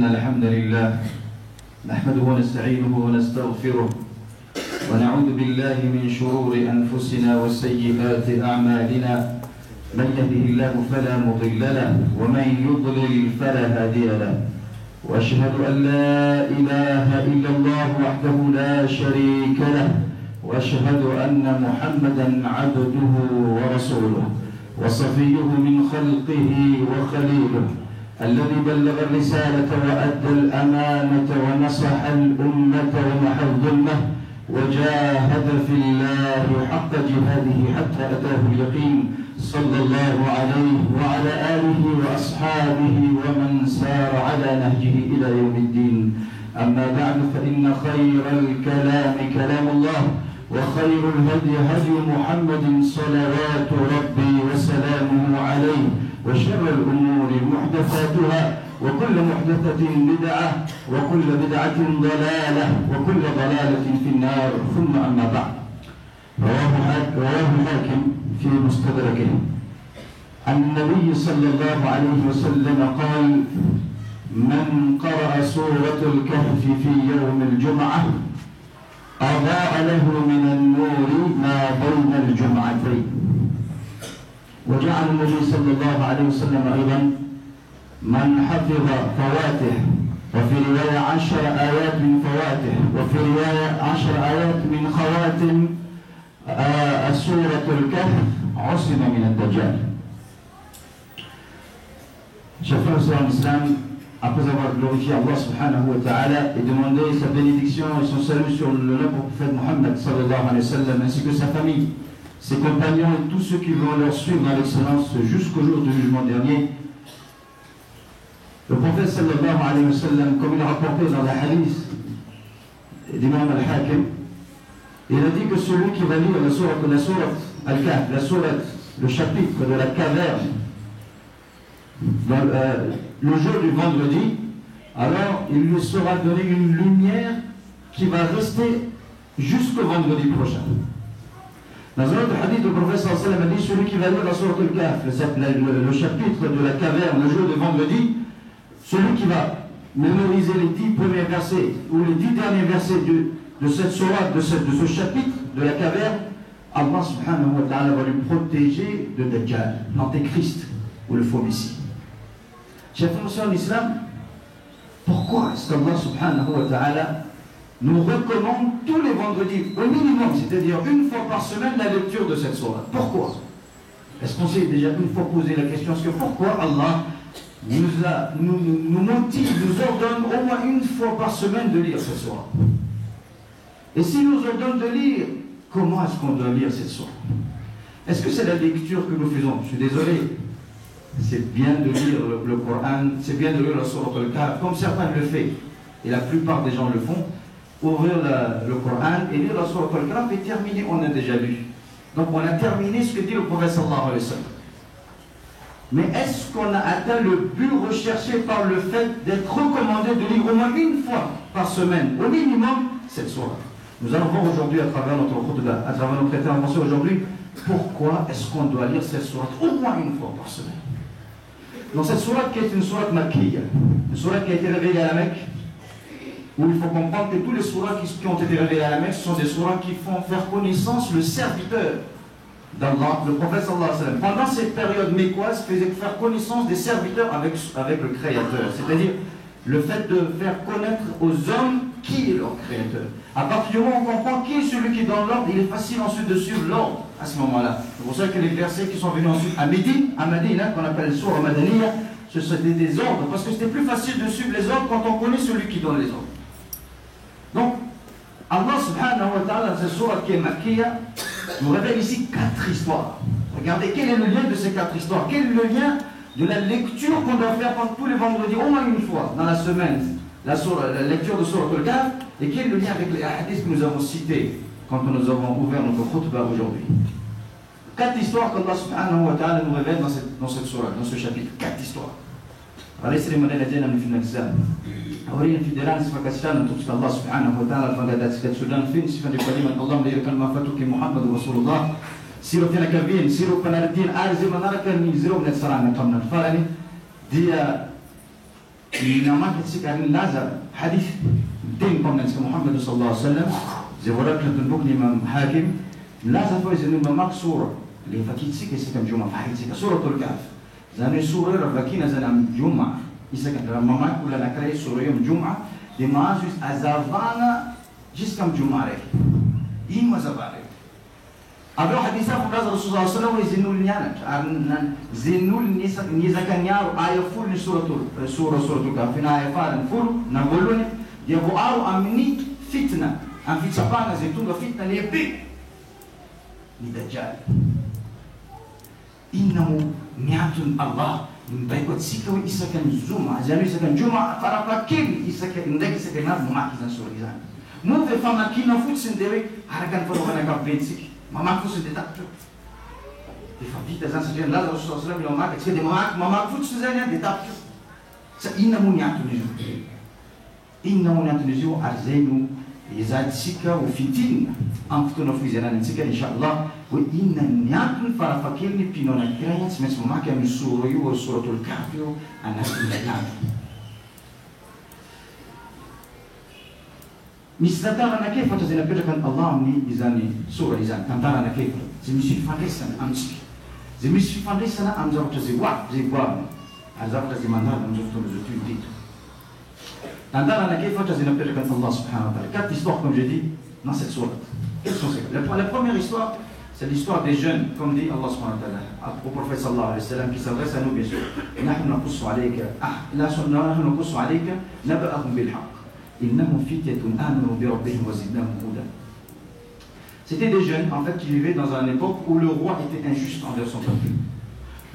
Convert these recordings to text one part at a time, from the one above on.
الحمد لله نحمده ونستعينه ونستغفره ونعوذ بالله من شرور أنفسنا وسيئات أعمالنا من يهده الله فلا مضل له ومن يضلل فلا هادي له وأشهد أن لا إله إلا الله وحده لا شريك له وأشهد أن محمدا عبده ورسوله وصفيه من خلقه وخليله الذي بلغ الرسالة وأدى الأمانة ونصح الأمة ومحى الظلمة وجاهد في الله حق جهاده حتى أتاه اليقين صلى الله عليه وعلى آله وأصحابه ومن سار على نهجه إلى يوم الدين. أما بعد فإن خير الكلام كلام الله وخير الهدي هدي محمد صلوات ربي وسلامه عليه وشر الأمور محدثاتها وكل محدثة بدعة وكل بدعة ضلالة وكل ضلالة في النار. ثم أما بعد رواه الحاكم في مستدركه عن النبي صلى الله عليه وسلم قال: من قرأ سورة الكهف في يوم الجمعة أضاء له من النور ما بين الجمعتين. وجعل النبي صلى الله عليه وسلم أيضا من حفظ فواتح، وفي رواية 10 آيات من فواتح، وفي رواية 10 آيات من خواتم سورة الكهف عصم من الدجال. Chers frères et sœurs en islam, après avoir glorifié Allah subhanahu wa ta'ala et demandé sa bénédiction et son salut sur le noble prophète Mohammed sallallahu alayhi wa sallam, ainsi que sa famille, ses compagnons et tous ceux qui vont leur suivre dans l'excellence jusqu'au jour du jugement dernier, le prophète sallallahu alayhi wa sallam, comme il a rapporté dans la hadith d'Imam al-Hakim, il a dit que celui qui va lire la sourate al-Kahf, la sourate, le chapitre de la caverne, dans le jour du vendredi, alors il lui sera donné une lumière qui va rester jusqu'au vendredi prochain. Dans un autre hadith, le prophète sallallahu alayhi wa sallam a dit: celui qui va lire la sourate al-Kahf, le chapitre de la caverne, le jour du vendredi, celui qui va mémoriser les 10 premiers versets ou les 10 derniers versets de cette sourate, de ce chapitre de la caverne, Allah subhanahu wa ta'ala va lui protéger de Dajjal, l'antéchrist ou le faux messie. Chers frères en islam, pourquoi est-ce qu'Allah subhanahu wa ta'ala nous recommande tous les vendredis, au minimum, c'est-à-dire une fois par semaine, la lecture de cette sourate? Pourquoi? Est-ce qu'on s'est déjà une fois posé la question, est-ce que pourquoi Allah nous motive, nous ordonne au moins une fois par semaine de lire cette sourate? Et s'il nous ordonne de lire, comment est-ce qu'on doit lire cette sourate? Est-ce que c'est la lecture que nous faisons? Je suis désolé, c'est bien de lire le Coran, c'est bien de lire la sourate al-Kahf, comme certains le font, et la plupart des gens le font, ouvrir le Coran et lire la sourate al-Kahf et terminer, on a déjà lu. Donc on a terminé ce que dit le prophète sallallahu alayhi wa sallam. Mais est-ce qu'on a atteint le but recherché par le fait d'être recommandé de lire au moins une fois par semaine, au minimum, cette sourate? Nous allons voir aujourd'hui à travers notre khutbah, à travers notre intervention aujourd'hui, pourquoi est-ce qu'on doit lire cette sourate au moins une fois par semaine. Dans cette sourate qui est une sourate makkiya, une sourate qui a été révélée à la Mecque, où il faut comprendre que tous les sourates qui ont été révélées à la Mecque sont des sourates qui font faire connaissance le serviteur d'Allah, le prophète sallallahu alayhi wa sallam. Pendant cette période mécoise, faisait faire connaissance des serviteurs avec le Créateur, c'est-à-dire le fait de faire connaître aux hommes qui est leur Créateur. À partir du moment où on comprend qui est celui qui est dans l'ordre, il est facile ensuite de suivre l'ordre à ce moment-là. C'est pour ça que les versets qui sont venus ensuite à Médine, qu'on appelle Sourate Madaniya, ce sont des ordres, parce que c'était plus facile de suivre les ordres quand on connaît celui qui donne les ordres. Donc, Allah subhanahu wa ta'ala, dans cette sourate qui est makkiya, nous révèle ici 4 histoires. Regardez quel est le lien de ces 4 histoires. Quel est le lien de la lecture qu'on doit faire tous les vendredis, au moins une fois dans la semaine, la lecture de Sourate al-Kahf, et quel est le lien avec les hadiths que nous avons cités quand nous avons ouvert notre khutbah aujourd'hui. 4 histoires qu'Allah subhanahu wa ta'ala nous révèle dans cette sourate, dans ce chapitre. 4 histoires. أليس لمن لدينا من في الأجسام أولين في دلان صفة كسران تبصر الله سبحانه وتعالى فقدت كسران فين صفة كلمة الله ليرك المفتوك محمد رسول الله سيرو فينا كبين سيرو فنا الدين أرزي منارك من زيرو من السران من قمنا فلاني دي إنما كتسكر لازم حديث دين قمنا محمد صلى الله عليه وسلم زي ورقة البوك الإمام حاكم لازم فوز إنه مماك سورة اللي فكيت سكر سكر جمعة فحيت سكر سورة الكهف زاني سورة رفاكينا زان جمعة يسكر مماك ولا نكري سورة يوم جمعة لما جوز أزافانا جسكم جمعة رأي إيما زبارة أبو حديثا فقاز الرسول صلى الله عليه وسلم يزنوا النيانة زنوا النيزة نيارو آية فول سورة الكهف آية فارن فول نقولون يبقارو أمني فتنة أم في تبانا زيتون فتنة ليبي لدجال إنه نعمة الله من بايكوت سيكوي إسكن جمعة زانو إسكن جمعة فرافاكين إسكن إندك إسكن نار مماكزان سورة إزان مو في فماكينا فوت سندوي هرقان فروغانا كابينسك مماك فوت سندتاكتو فبيتا زان سجن لا الرسول صلى الله عليه وسلم يوم ماك تسكي مماك فوت سندوي ديتاكتو إنه نعمة نجو إنه نعمة نجو أرزينو إذا تسكا وفتين أنفتنا في زمان تسكا إن شاء الله وإن نعمة فرافاكيني بينونا كرايات سمعت مماك من سورة وسورة الكهف أنا نعمة مستدارنا كيف تزين بيركن الله مني إذاني سورة إذان تندارنا كيف زمشي فانيسنا أمشي زمشي فانيسنا أمزار تزيوات زيوان أمزار تزيماندار أمزار تزيوتين ديت تندارنا كيف تزين بيركن الله سبحانه وتعالى quatre histoires comme j'ai dit dans cette sourate. Quelles sont ces La première histoire, c'est l'histoire des jeunes, comme dit Allah subhanahu wa ta'ala au prophète sallallahu alayhi wa sallam qui s'adresse à nous bien sûr. نحن نقص عليك نحن نقص عليك نبأهم بالحق. C'était des jeunes en fait qui vivaient dans une époque où le roi était injuste envers son peuple.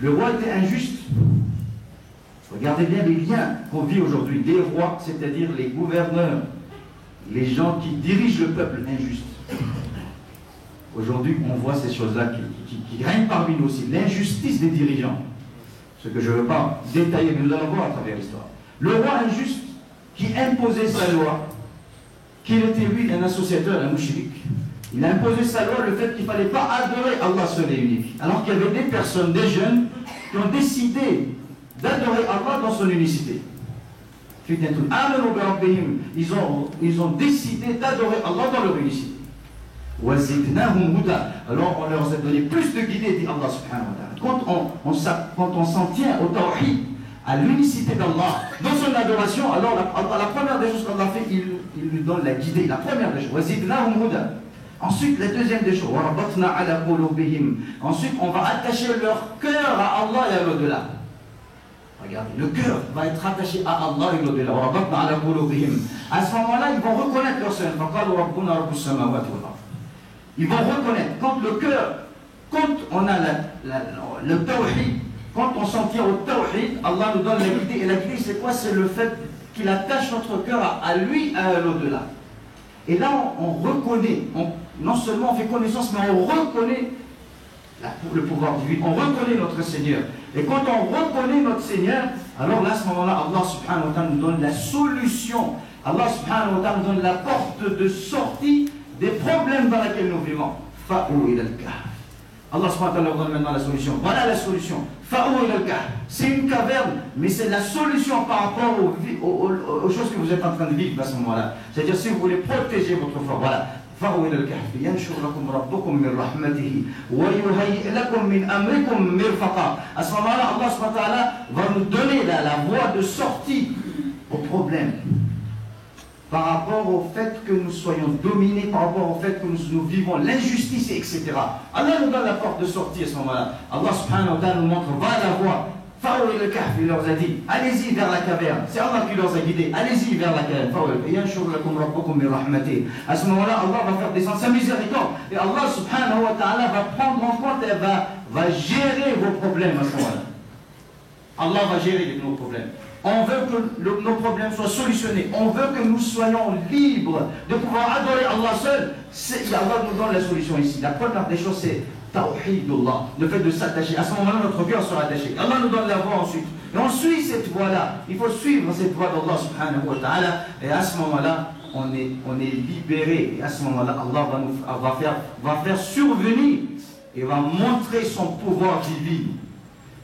Le roi était injuste. Regardez bien les liens qu'on vit aujourd'hui. Les rois, c'est-à-dire les gouverneurs, les gens qui dirigent le peuple injuste. Aujourd'hui, on voit ces choses-là qui règnent parmi nous aussi. L'injustice des dirigeants. Ce que je ne veux pas détailler, mais nous allons voir à travers l'histoire. Le roi injuste qui imposait sa loi, qu'il était lui un associateur, un mouchirik. Il a imposé sa loi le fait qu'il ne fallait pas adorer Allah seul et unique. Alors qu'il y avait des personnes, des jeunes, qui ont décidé d'adorer Allah dans son unicité. Ils ont décidé d'adorer Allah dans leur unicité. Alors on leur a donné plus de guidée, dit Allah subhanahu wa ta'ala. Quand on s'en tient au tawhid, à l'unicité d'Allah, dans son adoration, alors la première des choses qu'Allah fait, il lui donne la guidée, la première des choses. Ensuite, la deuxième des choses, ensuite on va attacher leur cœur à Allah et à l'au-delà. Regardez, le cœur va être attaché à Allah et l'au-delà. À ce moment-là, ils vont reconnaître leur Seigneur. Ils vont reconnaître, quand le cœur, quand on a le tawhid, quand on s'en tient au tawhid, Allah nous donne la guidée. Et la guidée, c'est quoi? C'est le fait qu'il attache notre cœur à lui et à l'au-delà. Et là, on reconnaît, non seulement on fait connaissance, mais on reconnaît le pouvoir divin, on reconnaît notre Seigneur. Et quand on reconnaît notre Seigneur, alors là, à ce moment-là, Allah subhanahu wa ta'ala nous donne la solution. Allah subhanahu wa ta'ala nous donne la porte de sortie des problèmes dans lesquels nous vivons. Fa'ou ila al-kahf. Allah subhanahu wa ta'ala nous donne maintenant la solution. Voilà la solution. Fa'ou ila al-kahf. C'est une caverne, mais c'est la solution par rapport aux choses que vous êtes en train de vivre à ce moment-là. C'est-à-dire si vous voulez protéger votre foi. Voilà. فَأْوَى إِلَى الْكَهْفِ يَنْشُرْ لَكُمْ رَبُّكُمْ مِنْ رَحْمَتِهِ وَيُهَيِّئْ لَكُمْ مِنْ أَمْرِكُمْ مِرْفَقًا. À ce moment-là, Allah subhanahu wa ta'ala va nous donner la voie de sortie au problème. Par rapport au fait que nous soyons dominés, par rapport au fait que nous vivons l'injustice, etc. Allah nous donne la porte de sortie à ce moment-là. Allah subhanahu wa ta'ala nous montre, va à la voie. Fa'ou ila al-kahf, il leur a dit, allez-y vers la caverne. C'est Allah qui leur a guidés, allez-y vers la caverne. À ce moment-là, Allah va faire descendre sa miséricorde. Et Allah subhanahu wa ta'ala va prendre en compte et va gérer vos problèmes à ce moment-là. Allah va gérer nos problèmes. On veut que nos problèmes soient solutionnés. On veut que nous soyons libres de pouvoir adorer Allah seul. Allah nous donne la solution ici. La première des choses, c'est Tawhidullah, le fait de s'attacher. À ce moment-là, notre cœur sera attaché. Allah nous donne la voie ensuite. Et on suit cette voie-là. Il faut suivre cette voie d'Allah subhanahu wa ta'ala. Et à ce moment-là, on est libéré. Et à ce moment-là, Allah va faire survenir et va montrer son pouvoir divin.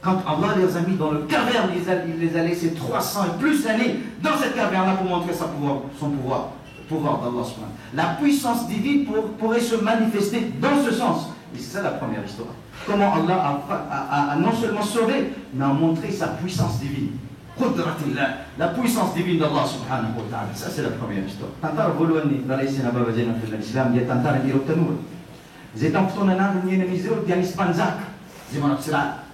Quand Allah les a mis dans le caverne, il les a laissés 300 et plus d'années dans cette caverne-là pour montrer son pouvoir d'Allah. La puissance divine pourrait se manifester dans ce sens. Et c'est ça la première histoire. Comment Allah a non seulement sauvé, mais a montré sa puissance divine. La puissance divine d'Allah subhanahu wa ta'ala. Ça c'est la première histoire. Tantar voloni dans les Sénabas vazina de l'Islam, il y a tantar et dirotanur. Zetan ptonana ni ne misero dianis panzak. Zemanat sirat.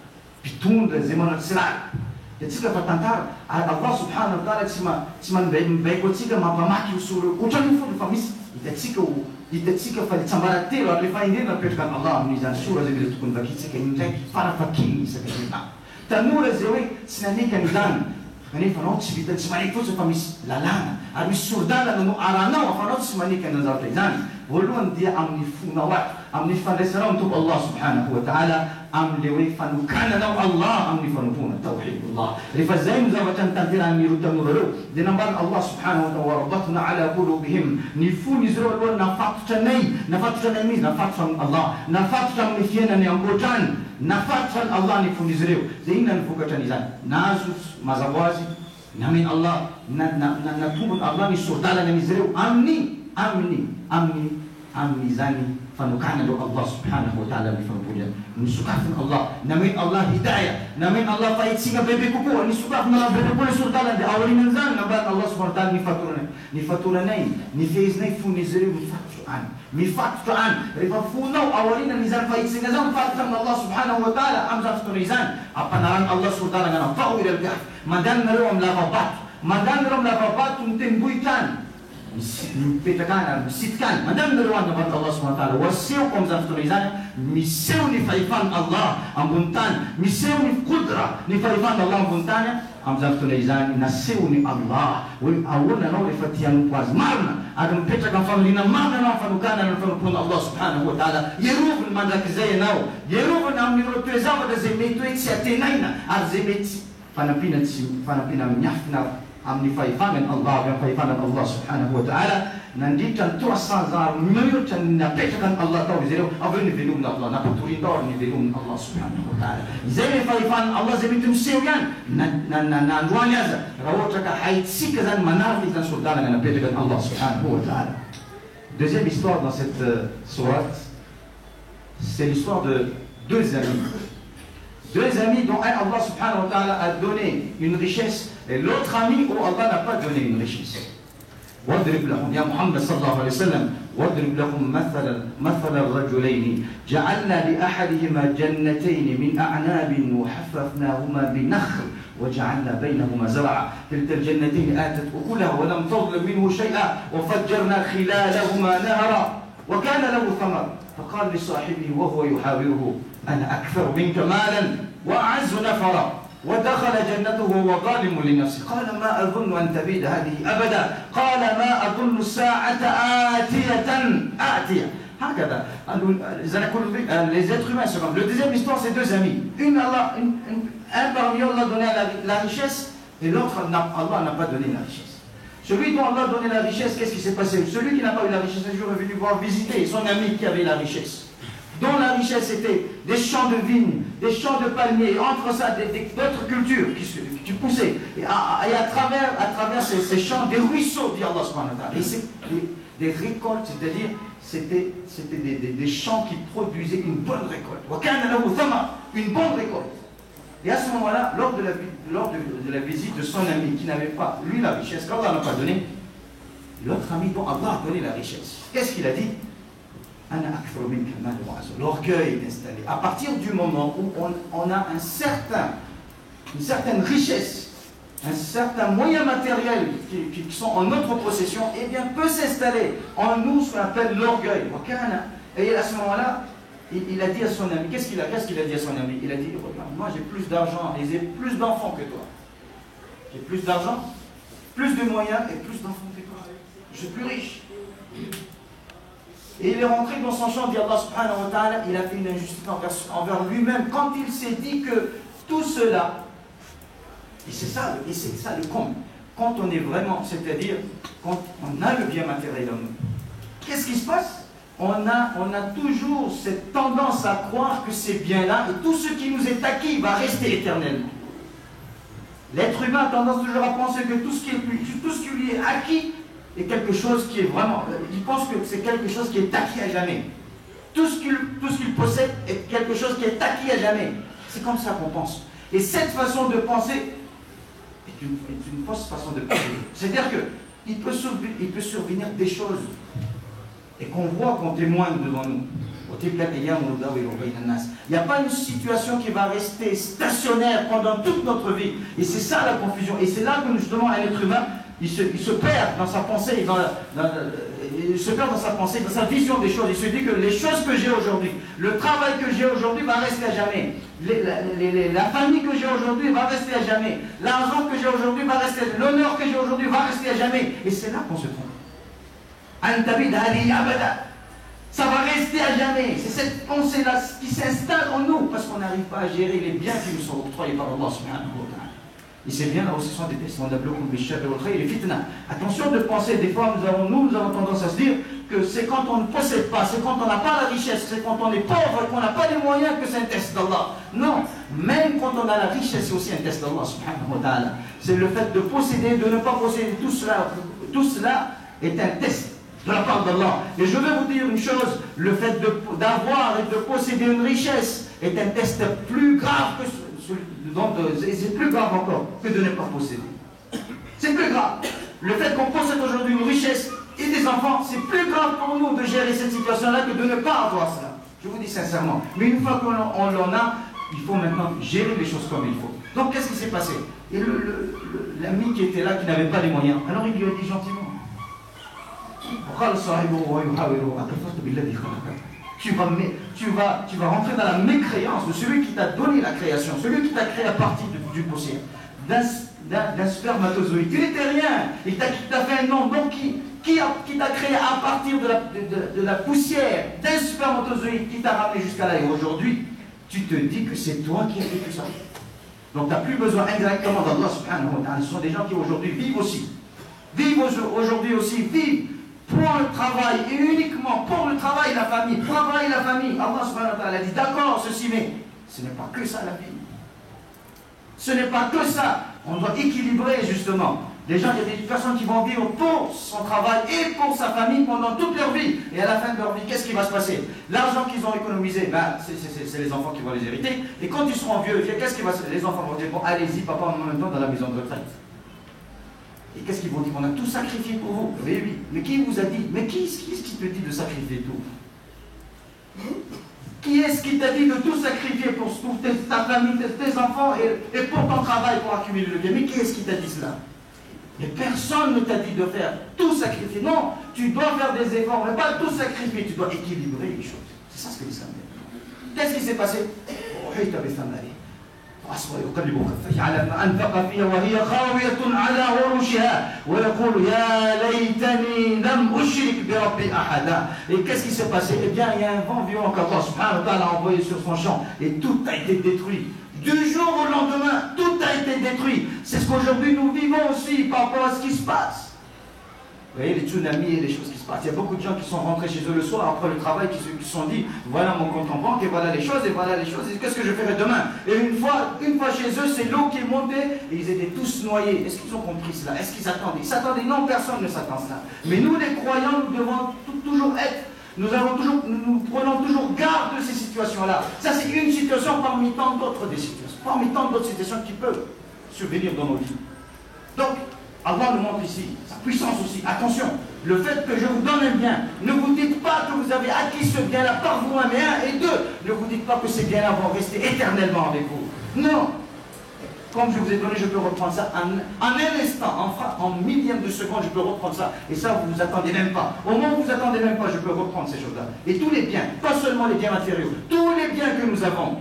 Pitun zemanat sirat. Ya tsika tantar Allah subhanahu wa ta'ala siman baiko tsika mapamaki usuru. Kuchani fu famis ita tsika fa tsambaratelo ar le fa indena petraka Allah amin'ny izany sora zay mila tokony vakitsika indraiky farafakiny isaka zay. Tanora zay hoe tsy nanika izany kanefa anao tsy vita tsy maneky fotsiny fa misy lalàna ary misy sordana no aranao afanao tsy maneky an'izany zavatra izany. Voalohany dia amin'ny fonao ato amin'ny fandraisanao ny tompo Allah subhanahu wa ta'ala am'le hoe fanokananao Allah amin'ny fanompona tawhidullah. Rehefa zay no zavatra nitanterahan'ireo tanora reo dia nambarina Allah subhanahu wa ta'ala wa rabatna ala qulubihim, ny fon'izy ireo aloha nafatotra nay mihitsy, nafatotra amin'ny Allah, nafatotra amin'ny fiainany ankoatrany, nafatotra ny Allah ny fon'izy ireo. Zay inona ny vokatra n'izany? Nahazo mazava ho azy namen Allah natombony Allah ny sordalana an'izy ireo amin'ny izany fanokananao Allah subhanahu wa ta'ala mifambolana. Nisokafin Allah, namen Allah hidayah, namen Allah fahitsika bebe kokoa, nisokafin Allah bebe kokoa ny sordalana dia aorinan zany nambarana Allah subhanahu wa ta'ala nifatoranay, nifehizinay fon'izy ireo mifatotra any. Rehefa fonao aorinan izany fahitsika zany mifatotra amin'ny Allah subhanahu wa ta'ala amin'izany fotoana izany, ampanarana Allah sordalana anao fa'u ila al-kahf, mandanareo amin'ny lavabato, mandanareo amin'ny lavabato mitembohitany mipetraka any ary misitrika any, mandanareo any nambarana Allah subhanahu wa ta'ala. Waseho amin'izany fotoana izany miseho ny fahefany Allah ambony tany, miseho ny qudra ny fahefany Allah ambony tany. Amin'izany fotoana izany naseho ny Allah hoe ahoana anao rehefa tia hanompo azy marina ary mipetraka amin'ny familiana marina anao fanokanana ny fanompona Allah subhanahu wa ta'ala. Ieroviny mandrakizay ianao, ieroviny amin'ireo toe-zavatra zay mety hoe tsy atenaina ary zay mety fanampina miafina amin'ny fahefanany Allah, amin'ny fahefanany Allah subhanahu wa ta'ala. Nandritra ny 300 ans mihoatra napetraka ny Allah tao izy ireo, avy eo nivelomin'ny Allah, napatorindao ary nivelomin'ny Allah subhanahu wa ta'ala. Izay le fahefan'ny Allah zay mety miseho ihany nandroany aza raha ohatra ka haitsika zany manaraka izany sordalana napetraka ny Allah subhanahu wa ta'ala. Deuxième histoire dans cette sourate, c'est l'histoire de deux amis. Deux amis dont un Allah subhanahu wa ta'ala a donné une richesse et l'autre ami où Allah n'a pas donné une richesse. واضرب لهم يا محمد صلى الله عليه وسلم واضرب لهم مثل الرجلين جعلنا لأحدهما جنتين من أعناب وحففناهما بنخل وجعلنا بينهما زرعا كلتا الجنتين آتت أكلها ولم تظلم منه شيئا وفجرنا خلالهما نهرا وكان له ثمر فقال لصاحبه وهو يحاوره أنا أكثر منك مالا وأعز نفرا ودخل جنته وهو ظالم لنفسه قال ما أظن أن تبيد هذه أبدا قال ما أظن الساعة آتية هكذا les êtres humains se rendent. Le deuxième histoire, c'est deux amis. Un parmi eux, Allah a donné la richesse et l'autre, Allah n'a pas donné la richesse. Celui dont Allah a donné la richesse, qu'est-ce qui s'est passé? Celui qui n'a pas eu la richesse, un jour est venu voir visiter son ami qui avait la richesse, dont la richesse était des champs de vignes, des champs de palmiers, et entre ça d'autres cultures qui poussaient. Et à travers ces champs, des ruisseaux, dit Allah subhanahu wa ta'ala. Et c'est des récoltes, c'est-à-dire c'était des champs qui produisaient une bonne récolte. Une bonne récolte. Et à ce moment-là, lors de la visite de son ami qui n'avait pas, lui, la richesse, qu'Allah n'a pas donné, l'autre ami dont Allah a donné la richesse, qu'est-ce qu'il a dit? L'orgueil est installé. À partir du moment où on a une certaine richesse, un certain moyen matériel qui sont en notre possession, eh bien peut s'installer en nous ce qu'on appelle l'orgueil. Et à ce moment-là, il a dit à son ami, qu'est-ce qu'il a dit à son ami? Il a dit, moi j'ai plus d'argent et j'ai plus d'enfants que toi. J'ai plus d'argent, plus de moyens et plus d'enfants que toi. Je suis plus riche. Et il est rentré dans son champ, dit Allah subhanahu wa ta'ala, il a fait une injustice envers lui-même quand il s'est dit que tout cela, et c'est ça le comble, quand on est vraiment, c'est-à-dire quand on a le bien matériel en nous, qu'est-ce qui se passe? on a toujours cette tendance à croire que ces biens-là et tout ce qui nous est acquis va rester éternellement. L'être humain a tendance toujours à penser que tout ce qui lui est acquis est quelque chose qui est vraiment... Il pense que c'est quelque chose qui est acquis à jamais. Tout ce qu'il possède est quelque chose qui est acquis à jamais. C'est comme ça qu'on pense. Et cette façon de penser est une fausse façon de penser. C'est-à-dire qu'il peut survenir des choses et qu'on voit, qu'on témoigne devant nous. Il n'y a pas une situation qui va rester stationnaire pendant toute notre vie. Et c'est ça la confusion. Et c'est là que justement un être humain, il se perd dans sa pensée, il se perd dans sa pensée, dans sa vision des choses. Il se dit que les choses que j'ai aujourd'hui, le travail que j'ai aujourd'hui va rester à jamais. La famille que j'ai aujourd'hui va rester à jamais. L'argent que j'ai aujourd'hui va rester, l'honneur que j'ai aujourd'hui va rester à jamais. Et c'est là qu'on se trompe. Ça va rester à jamais. C'est cette pensée-là qui s'installe en nous parce qu'on n'arrive pas à gérer les biens qui nous sont octroyés par Allah subhanahu wa ta'ala. Et ces biens-là aussi sont des tests. Attention de penser, des fois nous avons tendance à se dire que c'est quand on ne possède pas, c'est quand on n'a pas la richesse, c'est quand on est pauvre, qu'on n'a pas les moyens que c'est un test d'Allah. Non, même quand on a la richesse, c'est aussi un test d'Allah subhanahu wa ta'ala. C'est le fait de posséder, de ne pas posséder tout cela est un test de la part d'Allah. Et je vais vous dire une chose, le fait d'avoir et de posséder une richesse est un test plus grave c'est plus grave encore que de ne pas posséder. C'est plus grave. Le fait qu'on possède aujourd'hui une richesse et des enfants, c'est plus grave pour nous de gérer cette situation-là que de ne pas avoir cela. Je vous dis sincèrement. Mais une fois qu'on l'en a, il faut maintenant gérer les choses comme il faut. Donc qu'est-ce qui s'est passé? Et l'ami qui était là, qui n'avait pas les moyens, alors il lui a dit gentiment, tu vas rentrer dans la mécréance de celui qui t'a donné la création, celui qui t'a créé à partir du poussière, d'un spermatozoïde. Tu n'étais rien, il t'a fait un nom, donc qui t'a créé à partir de la poussière, d'un spermatozoïde qui t'a ramené jusqu'à là. Et aujourd'hui, tu te dis que c'est toi qui as fait tout ça. Donc tu n'as plus besoin indirectement d'Allah subhanahu wa ta'ala. Ce sont des gens qui aujourd'hui vivent aujourd'hui aussi, vivent pour le travail et uniquement pour le travail, la famille. Travail, la famille. Allah subhanahu wa ta'ala dit d'accord, ceci, mais ce n'est pas que ça la vie. Ce n'est pas que ça. On doit équilibrer justement. Il y a des personnes qui vont vivre pour son travail et pour sa famille pendant toute leur vie. Et à la fin de leur vie, qu'est-ce qui va se passer? L'argent qu'ils ont économisé, c'est les enfants qui vont les hériter. Et quand ils seront vieux, qu'est-ce qui va se passer? Les enfants vont dire, bon, allez-y, papa, en même temps dans la maison de retraite. Et qu'est-ce qu'ils vont dire? On a tout sacrifié pour vous. Oui, oui. Mais qui vous a dit? Mais qui est-ce qui te dit de sacrifier tout? Qui est-ce qui t'a dit de tout sacrifier pour ta famille, tes enfants et pour ton travail pour accumuler le bien? Mais qui est-ce qui t'a dit cela? Mais personne ne t'a dit de faire tout sacrifier. Non, tu dois faire des efforts, mais pas tout sacrifier. Tu dois équilibrer les choses. C'est ça ce que l'islam dit. Qu'est-ce qui s'est passé? يقلب كفيه على ما أنفق فيها وهي خاوية على عروشها ويقول يا ليتني لم أشرك بربي أحدا. Et qu'est-ce qui s'est passé? Eh bien, il y a un vent violent qu'Allah subhanahu wa ta'ala a envoyé sur son champ et tout a été détruit. Du jour au lendemain, tout a été détruit. C'est ce qu'aujourd'hui nous vivons aussi par rapport à ce qui se passe. Vous voyez, les tsunamis et les choses qui se passent. Il y a beaucoup de gens qui sont rentrés chez eux le soir après le travail, qui se sont dit, voilà mon compte en banque, et voilà les choses, et qu'est-ce que je ferai demain? Et une fois chez eux, c'est l'eau qui est montée, et ils étaient tous noyés. Est-ce qu'ils ont compris cela? Est-ce qu'ils s'attendaient? Ils s'attendaient? Non, personne ne s'attend à cela. Mais nous, les croyants, nous devons toujours être, nous prenons toujours garde de ces situations-là. Ça, c'est une situation parmi tant d'autres des situations, parmi tant d'autres situations qui peuvent survenir dans nos vies. Donc, Allah nous montre ici sa puissance aussi. Attention, le fait que je vous donne un bien, ne vous dites pas que vous avez acquis ce bien-là par vous-même, et un, et deux, ne vous dites pas que ces biens-là vont rester éternellement avec vous. Non. Comme je vous ai donné, je peux reprendre ça en un instant, en millième de seconde, je peux reprendre ça. Et ça, vous ne vous attendez même pas. Au moment où vous ne vous attendez même pas, je peux reprendre ces choses-là. Et tous les biens, pas seulement les biens matériaux, tous les biens que nous avons,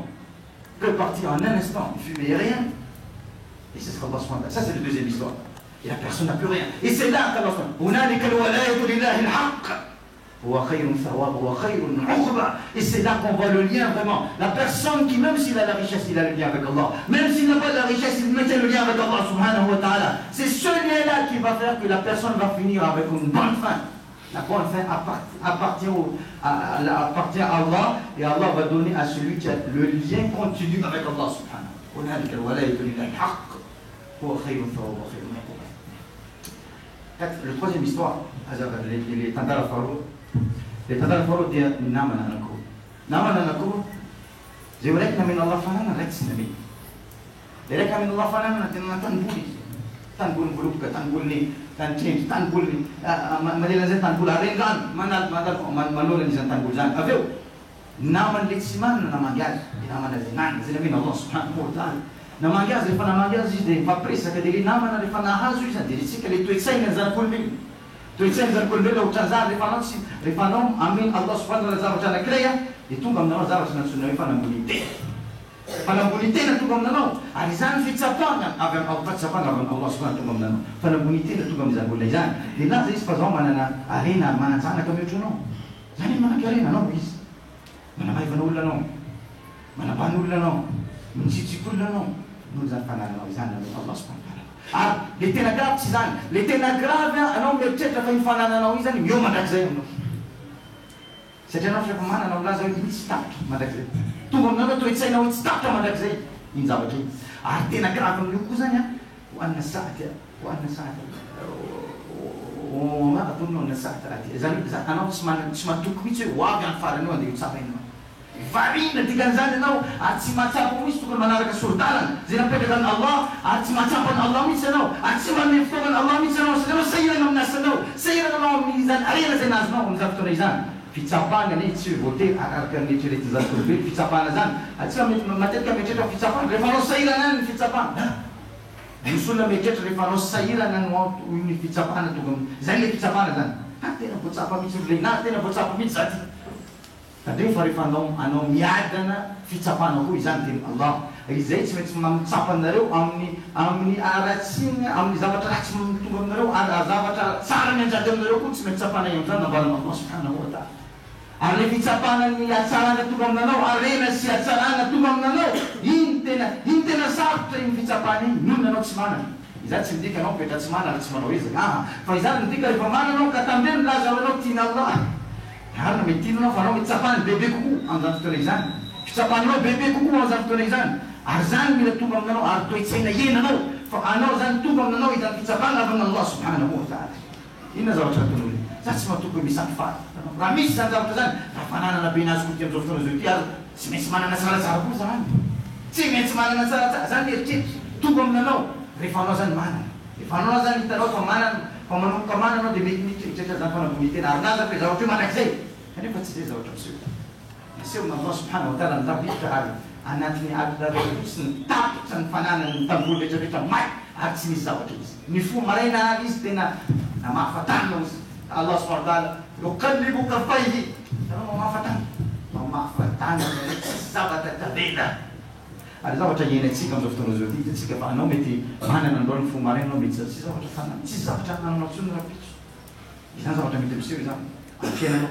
peuvent partir en un instant, fumer et rien. Et ce sera pas soin. Ça, c'est la deuxième histoire. Et la personne n'a plus rien. Et c'est là qu'Allah et c'est là qu'on voit le lien vraiment. La personne qui, même s'il a la richesse, il a le lien avec Allah. Même s'il n'a pas la richesse, il mettait le lien avec Allah subhanahu wa ta'ala. C'est ce lien-là qui va faire que la personne va finir avec une bonne fin. La bonne fin appartient à Allah, et Allah va donner à celui qui a le lien continu avec Allah subhanahu. Le troisième histoire, les Tandar al-Farouk. Les Tandar al-Farouk disent Naman al-Nakour. Naman al-Nakour, je voudrais que Namin Allah Fanana reste Namin. Les règles Namin Allah Fanana, tanbul buluk ke tanbul ni dan change tanbul ni madila zan tanbul arengan manal manul ni zan tanbul zan aveu naman litsiman naman yaz naman zinan zinamin Allah subhanahu wa ta'ala naman yaz fa naman yaz de fa presa ke dili naman fa na hazu zan dili sikale tu etsai zan kulbi tu etsai zan kulbi lo tazar de fanom amin Allah subhanahu wa ta'ala kreya itu ngam na zar zan sunna fa na bulite Panambunite na tugam na no. Arizan fitsapan avem fitsapan avem Allah subhanahu tugam na no. Panambunite na tugam za bulizan. Dina zis pazom mana arena mana sana kami chuno. Zani mana arena no bis. Mana mai vanula no. Mana panula no. Munchicikula no. Nuzan panana no zan Allah subhanahu. Lete na grave sizan. Lete na grave ano meteta fa fanana no izan yo madak zay no. C'était notre commande dans la zone de start madak zay. Tungom na to itsay na stop ta madak zay in zawati arte na grave yung kuzanya wa anna sa'ata o ma atunno na sa'ata ati zan ana usman tukwiche wa gan fara no andi usapin no vari na tiganzan no at si macha pumis tukul manara ka sultanan zina pedagan Allah at si macha pon Allah misano at si man niftogan Allah misano sino sayira nam nasano sayira nam mizan arena zenas no unzafto izan Fitsapan ni tu voter akan ni tu letizan kulbil fitsapan azan atsa matet ka metet fitsapan refanos sayranan fitsapan musul na metet refanos sayranan mo uni fitsapan tu gum zali fitsapan azan ate na fitsapan mi sur lena ate na fitsapan mi zati ade farifanom ano miadana fitsapan ko izan tin Allah izay met mam fitsapan naro amni aratsin amni zawata ratsin tu gum naro zawata saran jadam naro ko fitsapan yung tan na Allah subhanahu wa ta'ala Arle fitsapanan ni atsara na tugam na no, arena si atsara na tugam na no, hinte na sakto yung fitsapani, nun na no tsimana. Izat hindi ka no, peta tsimana na tsimano izag. Faizan hindi ka ipamana no, katamben laza no, tinallah. Har na mitino no, fano mitsapan, bebe kuku, ang zanto na izan. Fitsapan no, bebe kuku, ang zanto na izan. Arzan bila tugam na no, arto itsay na yena no, ano zan tugam na no, izan fitsapan abang Allah subhanahu wa ta'ala. Ina zawat sa tunuli. That's what to be satisfied. Ramis dan zawatan, rafana na binas kutyam zofto zutiar, simes mana na sala sarpu zaman. Simes mana na sala zan dirchit, tugom na no, rifano zan mana. Rifano zan itaro pamanan, pamanu no dibikni cita zan pamanu bitin arna zan pe zawatu mana ksay. Ini pasti zawatu sih. Nasiu Allah subhanahu wa ta'ala tapi ta'ala. Anak ni ada revolusi tak san fananan tambul de cerita mai aksi ni zawatu. Nifu marina listena nama fatan Allah SWT yuqallibu kaffayhi tama mafatan sabat tabida ada zawata yene tsikam zofto zoti tsika pa no meti mana nan don fumare no mitsa si zawata fana si zawata nan no sunna pitch ina zawata meti psi ina akena no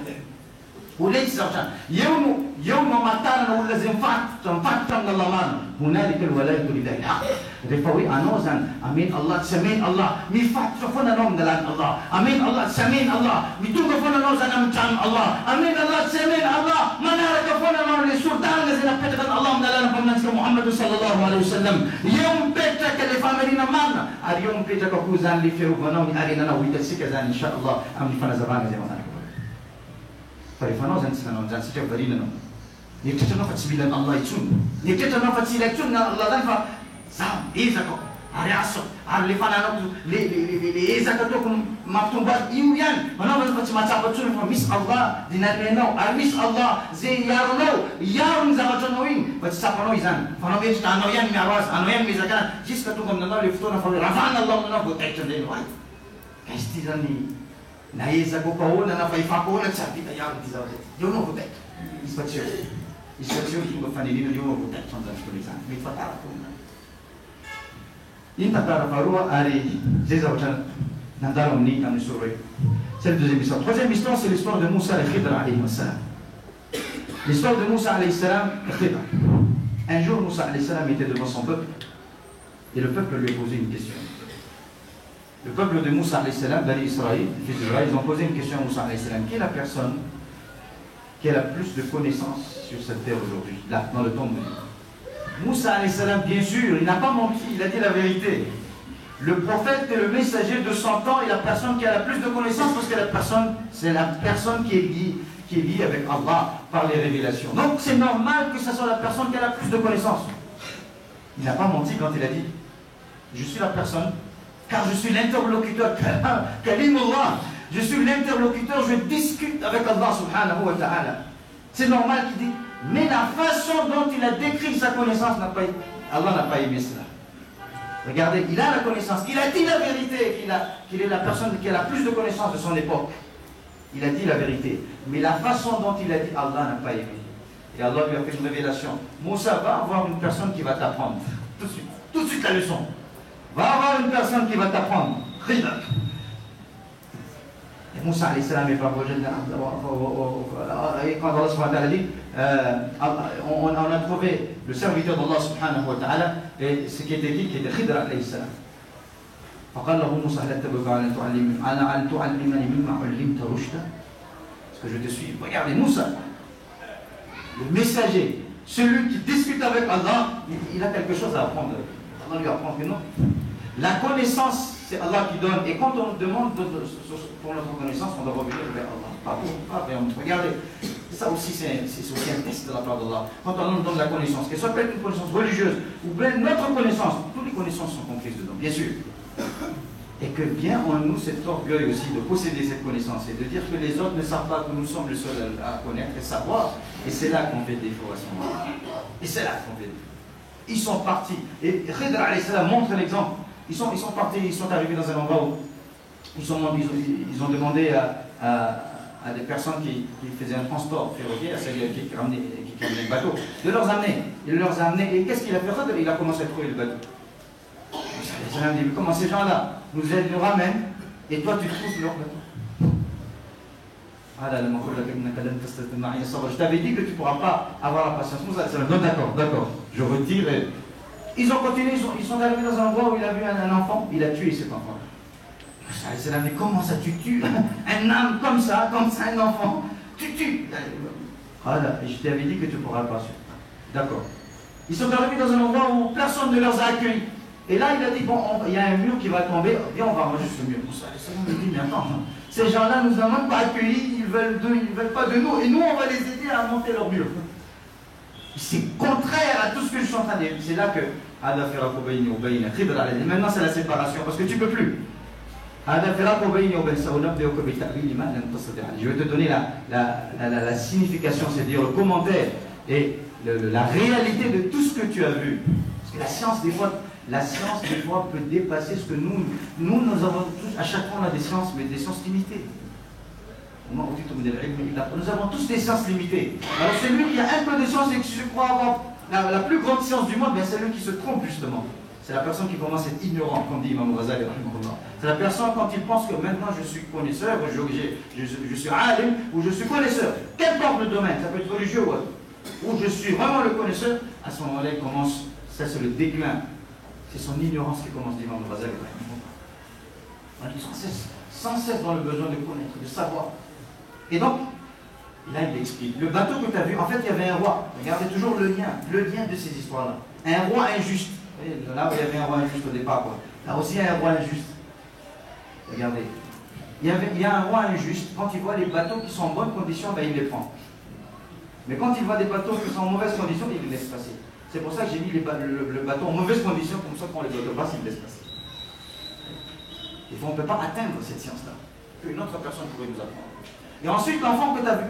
وليس زوجان يوم ما ترى الذين فات من الله هنالك الولاية لله الحق رفوي أنوزان أمين الله سمين الله مفات فنا نوم دلان الله أمين الله سمين الله متوم فنا نوزان أمتان الله أمين الله سمين الله منارك فنا نوم لسلطان الذين بتكن الله من دلان محمد صلى الله عليه وسلم يوم بتك لفامرنا مانا اليوم بتك كوزان لفيرو بنوم أرينا نويت سكزان إن شاء الله أمين فنا زمان زي ما Farifano zan sinan zan setiap hari nano. Ni kita nak fatsilan Allah itun. Ni kita nak fatsilan itun na Allah dan fa sam izako. Ari aso. Ari lifana no le izako to kum maftumbat iuyan. Mana ban fatsi macha batun fa mis Allah dinareno. Ari mis Allah ze yaruno. Yarun zamatanoin. Fatsi sapano izan. Fano ge stano yan mi awas anoyan mi zakana. Jiska to kum nano liftona fa rafana Allah no protection den wai. Kaisti zani na iza ko pauna na faifakona sa kita yang di zawat. Yo no butek. Ispacio su fanilino yo no butek son das tulisan. Mi fatara ko na. Inta para parua ari zezawatan nandarom ni kam suroi. C'est la deuxième histoire. Troisième histoire, c'est l'histoire de Moussa et Khidr alayhi salam. L'histoire de Moussa alayhi salam et Khidr. Un jour, Moussa alayhi salam était devant son peuple et le peuple lui a posé une question. Le peuple de Moussa alayhi salam, Bani Israël, fils d'Israël, ils ont posé une question à Moussa alayhi salam. Qui est la personne qui a la plus de connaissances sur cette terre aujourd'hui, là, dans le temps de Moussa alayhi salam, bien sûr, il n'a pas menti, il a dit la vérité. Le prophète est le messager de 100 ans et la personne qui a la plus de connaissances, parce que c'est la personne qui est liée avec Allah par les révélations. Donc c'est normal que ce soit la personne qui a la plus de connaissances. Il n'a pas menti quand il a dit je suis la personne, car je suis l'interlocuteur, Kalimullah, je suis l'interlocuteur, je discute avec Allah subhanahu wa ta'ala. C'est normal qu'il dit, mais la façon dont il a décrit sa connaissance, Allah n'a pas aimé cela. Regardez, il a la connaissance, il a dit la vérité, qu'il est la personne qui a la plus de connaissances de son époque. Il a dit la vérité, mais la façon dont il a dit, Allah n'a pas aimé. Et Allah lui a fait une révélation. Moussa, va avoir une personne qui va t'apprendre. Tout de suite la leçon. Va avoir une personne qui va t'apprendre. Et Moussa alayhi salam est parvenu. Et quand Allah subhanahu wa ta'ala dit, on a trouvé le serviteur d'Allah subhanahu wa ta'ala, et ce qui était dit, qui était Khidr alayhi salam. فقال له موسى هل اتبعك على أن تعلمني مما علمت رشدا. Est-ce que je te suis? Regardez Moussa, le messager, celui qui discute avec Allah, il a quelque chose à apprendre. Allah lui apprend que non. La connaissance, c'est Allah qui donne. Et quand on demande pour notre connaissance, on doit revenir vers Allah. Pas vers nous. Regardez, ça aussi, c'est aussi un test de la part d'Allah. Quand Allah nous donne la connaissance, qu'elle soit peut-être une connaissance religieuse ou bien notre connaissance, toutes les connaissances sont comprises dedans, bien sûr. Et que vient en nous cet orgueil aussi de posséder cette connaissance et de dire que les autres ne savent pas, que nous sommes les seuls à connaître et savoir. Et c'est là qu'on fait défaut à ce moment-là. Et c'est là qu'on fait défaut. Ils sont partis. Et Khidr alayhi salam montre l'exemple. Ils sont partis, ils sont arrivés dans un endroit où ils ont demandé à des personnes qui faisaient un transport ferroviaire, à celles qui ramenaient le bateau, de leur amener. Il leur a amené. Et qu'est-ce qu'il a fait? Khidr, il a commencé à trouver le bateau. Il a dit, comment ces gens-là nous ramènent et toi tu trouves leur bateau? Je t'avais dit que tu ne pourras pas avoir la patience. Non, d'accord, je retire. Ils ont continué, ils sont arrivés dans un endroit où il a vu un enfant, il a tué cet enfant. Mais comment ça tu tues un âme comme ça, un enfant? Tu tues. Voilà, et je t'avais dit que tu ne pourras pas. D'accord. Ils sont arrivés dans un endroit où personne ne les a accueillis. Et là, il a dit, bon, il y a un mur qui va tomber, viens, on va ranger ce mur. Il dit, mais attends, ces gens-là nous ont même pas accueillis, ils veulent pas de nous, et nous, on va les aider à monter leur mur. C'est contraire à tout ce que je suis en train de dire. C'est là que, maintenant, c'est la séparation, parce que tu ne peux plus. Je vais te donner la signification, c'est-à-dire le commentaire et la réalité de tout ce que tu as vu. Parce que la science, des fois, peut dépasser ce que nous avons tous, à chaque fois, on a des sciences, mais des sciences limitées. Nous avons tous des sciences limitées. Alors, celui qui a un peu de science et qui se croit avoir la plus grande science du monde, c'est celui qui se trompe, justement. C'est la personne qui commence à être ignorante, comme dit Imam Ghazali. C'est la personne quand il pense que maintenant je suis connaisseur, je suis alim, ou je suis connaisseur. Qu'importe le domaine, ça peut être religieux ou autre. Où je suis vraiment le connaisseur, à ce moment-là, il commence, ça c'est le déclin. C'est son ignorance qui commence, dit Imam Ghazali. On est sans cesse dans le besoin de connaître, de savoir. Et donc, là il explique. Le bateau que tu as vu, en fait il y avait un roi. Regardez toujours le lien de ces histoires-là. Un roi injuste. Là où il y avait un roi injuste au départ, quoi. Là aussi il y a un roi injuste. Regardez. Il y a un roi injuste, quand il voit les bateaux qui sont en bonne condition, ben, il les prend. Mais quand il voit des bateaux qui sont en mauvaise condition, il les laisse passer. C'est pour ça que j'ai mis le bateau en mauvaise condition, comme ça quand les bateaux passent, il les laisse passer. On ne peut pas atteindre cette science-là, qu'une autre personne pourrait nous apprendre. Et ensuite, l'enfant que tu as vu,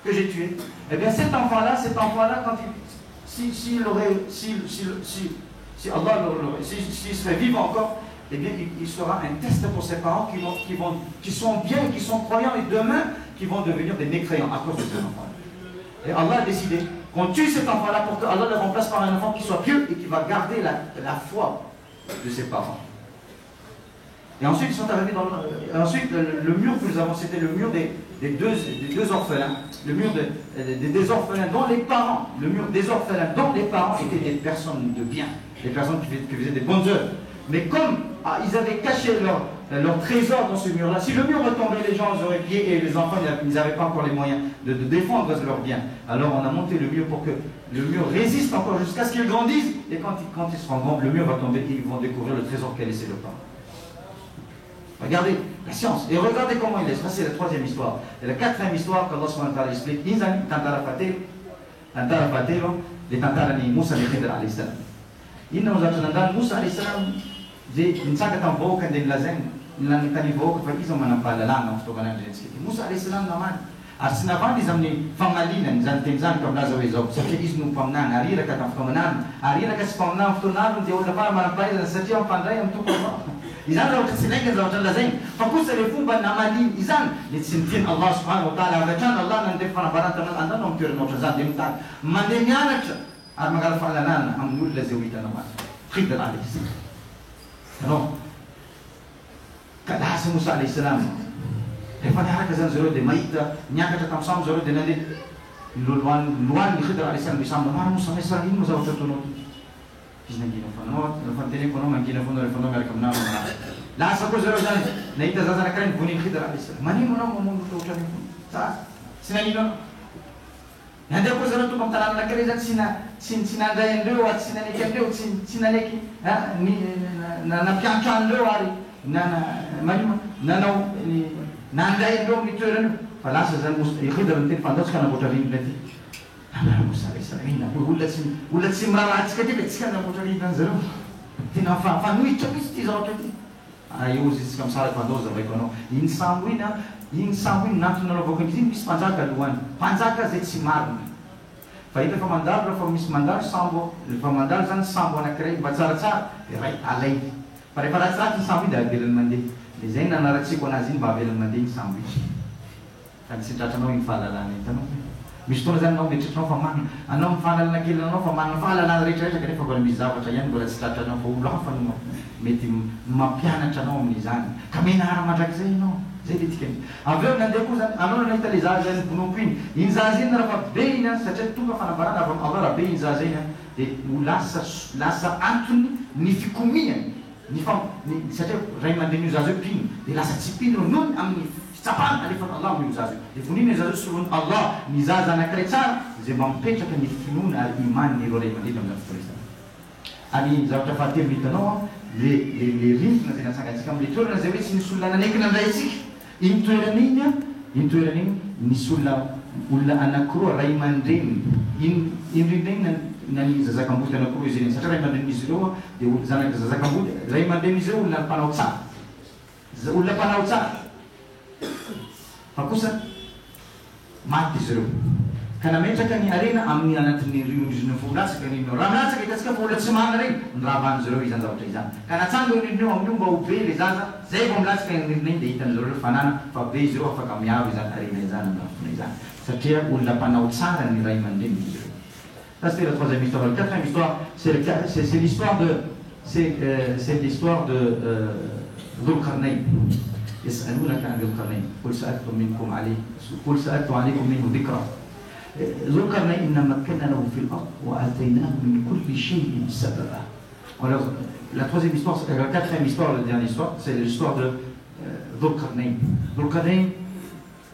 que j'ai tué, eh bien cet enfant-là, quand s'il serait vivant encore, eh bien il sera un test pour ses parents qui sont bien, qui sont croyants, et demain, qui vont devenir des mécréants à cause de cet enfant-là. Et Allah a décidé qu'on tue cet enfant-là pour que Allah le remplace par un enfant qui soit pieux et qui va garder la foi de ses parents. Et ensuite, ils sont arrivés ensuite, le mur que nous avons, c'était le mur des deux orphelins. Le mur des orphelins dont les parents, le mur des orphelins dont les parents étaient des personnes de bien, des personnes qui faisaient des bonnes œuvres. Mais comme ils avaient caché leur trésor dans ce mur-là. Si le mur retombait, les gens auraient pied et les enfants, ils n'avaient pas encore les moyens de défendre leurs biens. Alors on a monté le mur pour que le mur résiste encore jusqu'à ce qu'ils grandissent. Et quand ils seront grands, le mur va tomber et ils vont découvrir le trésor qu'a laissé le parent. Regardez la science et regardez comment il est. Ça, c'est la troisième histoire. Et la quatrième histoire qu'Allah subhanahu wa ta'ala explique. Inzani tantara fatelo, les tantara ni Musa ni Khidr alayhi salam. Inna uzatunan Musa alayhi salam. Di insakatan vokan din lazeng. Nilang tani vokan fa isang manampalala ng stokanan din skiti. Musa alayhi salam naman. At sinabani zamni pangalinan zantinzan kam nazawi zog sa kiisnu pamnan arira ka tafkamanan arira ka spamnan ftunan di wala para manampalala sa tiyang panday ang tukwa. إذا لو تسلك إذا وجل زين فكوس الفون بنامالين إذا لتسنتين الله سبحانه وتعالى وكان الله ندفع برات من عندنا نمتير نوتزان دمتان من دنيانك أما قال فعلنا أم نقول لزوجتنا ما خير عليه السلام no كذا حسن موسى عليه السلام لفني حركة زين زرود ميتة نياك تتمسام زرود نادي لوان خير عليه السلام بيسام ما موسى عليه السلام موسى وتتنوت Gina fanot, lo fantene kono mangina fono le fono merkam na la sa ko zero jan nei ta zazana karen buni khidra alayhi mani mono mo to utani sa sinani no nanda ko zero to kam talan la kare jan sina da endo wat sinani kendo sinaleki ha ni na pian ndo ari na mani na no nanda endo mi toren fala sa zan mus khidra ntin fandos kana botari nati Musa alayhi salam ulat simraat sekali sekarang motori dan zero tina fa nui chobisti zoto ayo zis kam sala pandoza vai kono insan win natu no vokan dizin mis panjaka duan panjaka zet simar fa ita famandar ra mis mandar sambo famandar zan sambo na krei bazar cha rai alai para saat sambi da bilan mandi design na naratsi konazin babel mandi sambi kan sita tano infala lani tano Mistura zan no metti no faman anom fanal na kila no faman fala na rita kare fa gol mizawa tayan gol stata no fu la fa no metti mapiana tano mizan kami na hara matak zai no zai ditken avem na deku zan anon na itali zan kuno queen in zazin na fa beina sa tu ka fana barana fa Allah bein zazina de lasa antuni ni fikumia ni fam ni sa raiman de nous azupin de lasa tipino non amni Sapan alifan Allah miuzazu. Difunin miuzazu surun Allah mizaza na krecha zebampecha kan difunun al iman ni role mandi dalam tulisan. Ani zawta fatir bitano le rif na sinasagat sikam litur na zewi sin sulana nek na daisik intuiraninya ni sulla ulla anakru raimandin in ridin nani zazakambut na kru izin sa raimandin izro de zana zazakambut raimandin izro ulla panausa ulla panausa Fakusa mati zero. Kana mecha kani arena amni anat ni riuj no fulas kani no ramna sa kita ska fulas semana rin raban zero izan zau izan. Kana sango ni no amnu bau be zaza zai bomlas kani ni de itan zero fanana fa be zero fa kamya izan arena izan no izan. Sakia ulla panautsara ni raiman de zero. Ça c'est la troisième histoire. La quatrième histoire, c'est l'histoire de l'histoire de Dhul-Qarnayn. يسألونك عن ذي القرنين قل سألت عليكم منه ذكرى ذو القرنين إنما مكنا له في الأرض وآتيناه من كل شيء سببا. Alors la troisième histoire, la quatrième histoire, la dernière histoire, c'est l'histoire de Dhul-Qarnayn. Dhul-Qarnayn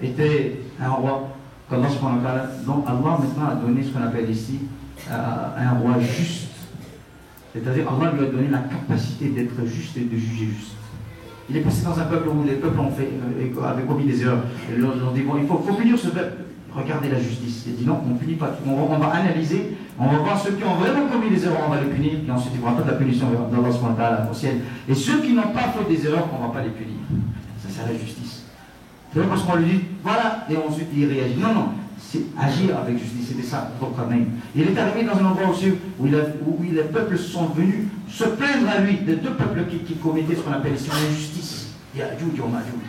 était un roi qu'Allah subhanahu wa ta'ala, dont Allah maintenant a donné ce qu'on appelle ici un roi juste. C'est-à-dire Allah lui a donné la capacité d'être juste et de juger juste. Il est passé dans un peuple où les peuples avaient commis des erreurs. Ils ont dit, bon, il faut punir ce peuple. Regardez la justice. Il dit non, on ne punit pas. On va analyser, on va voir ceux qui ont vraiment commis des erreurs, on va les punir. Et ensuite, il y aura pas de la punition d'Allah subhanahu wa ta'ala au ciel. Et ceux qui n'ont pas fait des erreurs, on ne va pas les punir. Ça, c'est la justice. C'est parce qu'on lui dit, voilà, et ensuite il réagit. Non, non, c'est agir avec justice. C'était ça, il est arrivé dans un endroit aussi où les peuples sont venus se plaindre à lui de deux peuples qui commettaient ce qu'on appelle ici une injustice. Il y a Djoudj et Madjoudj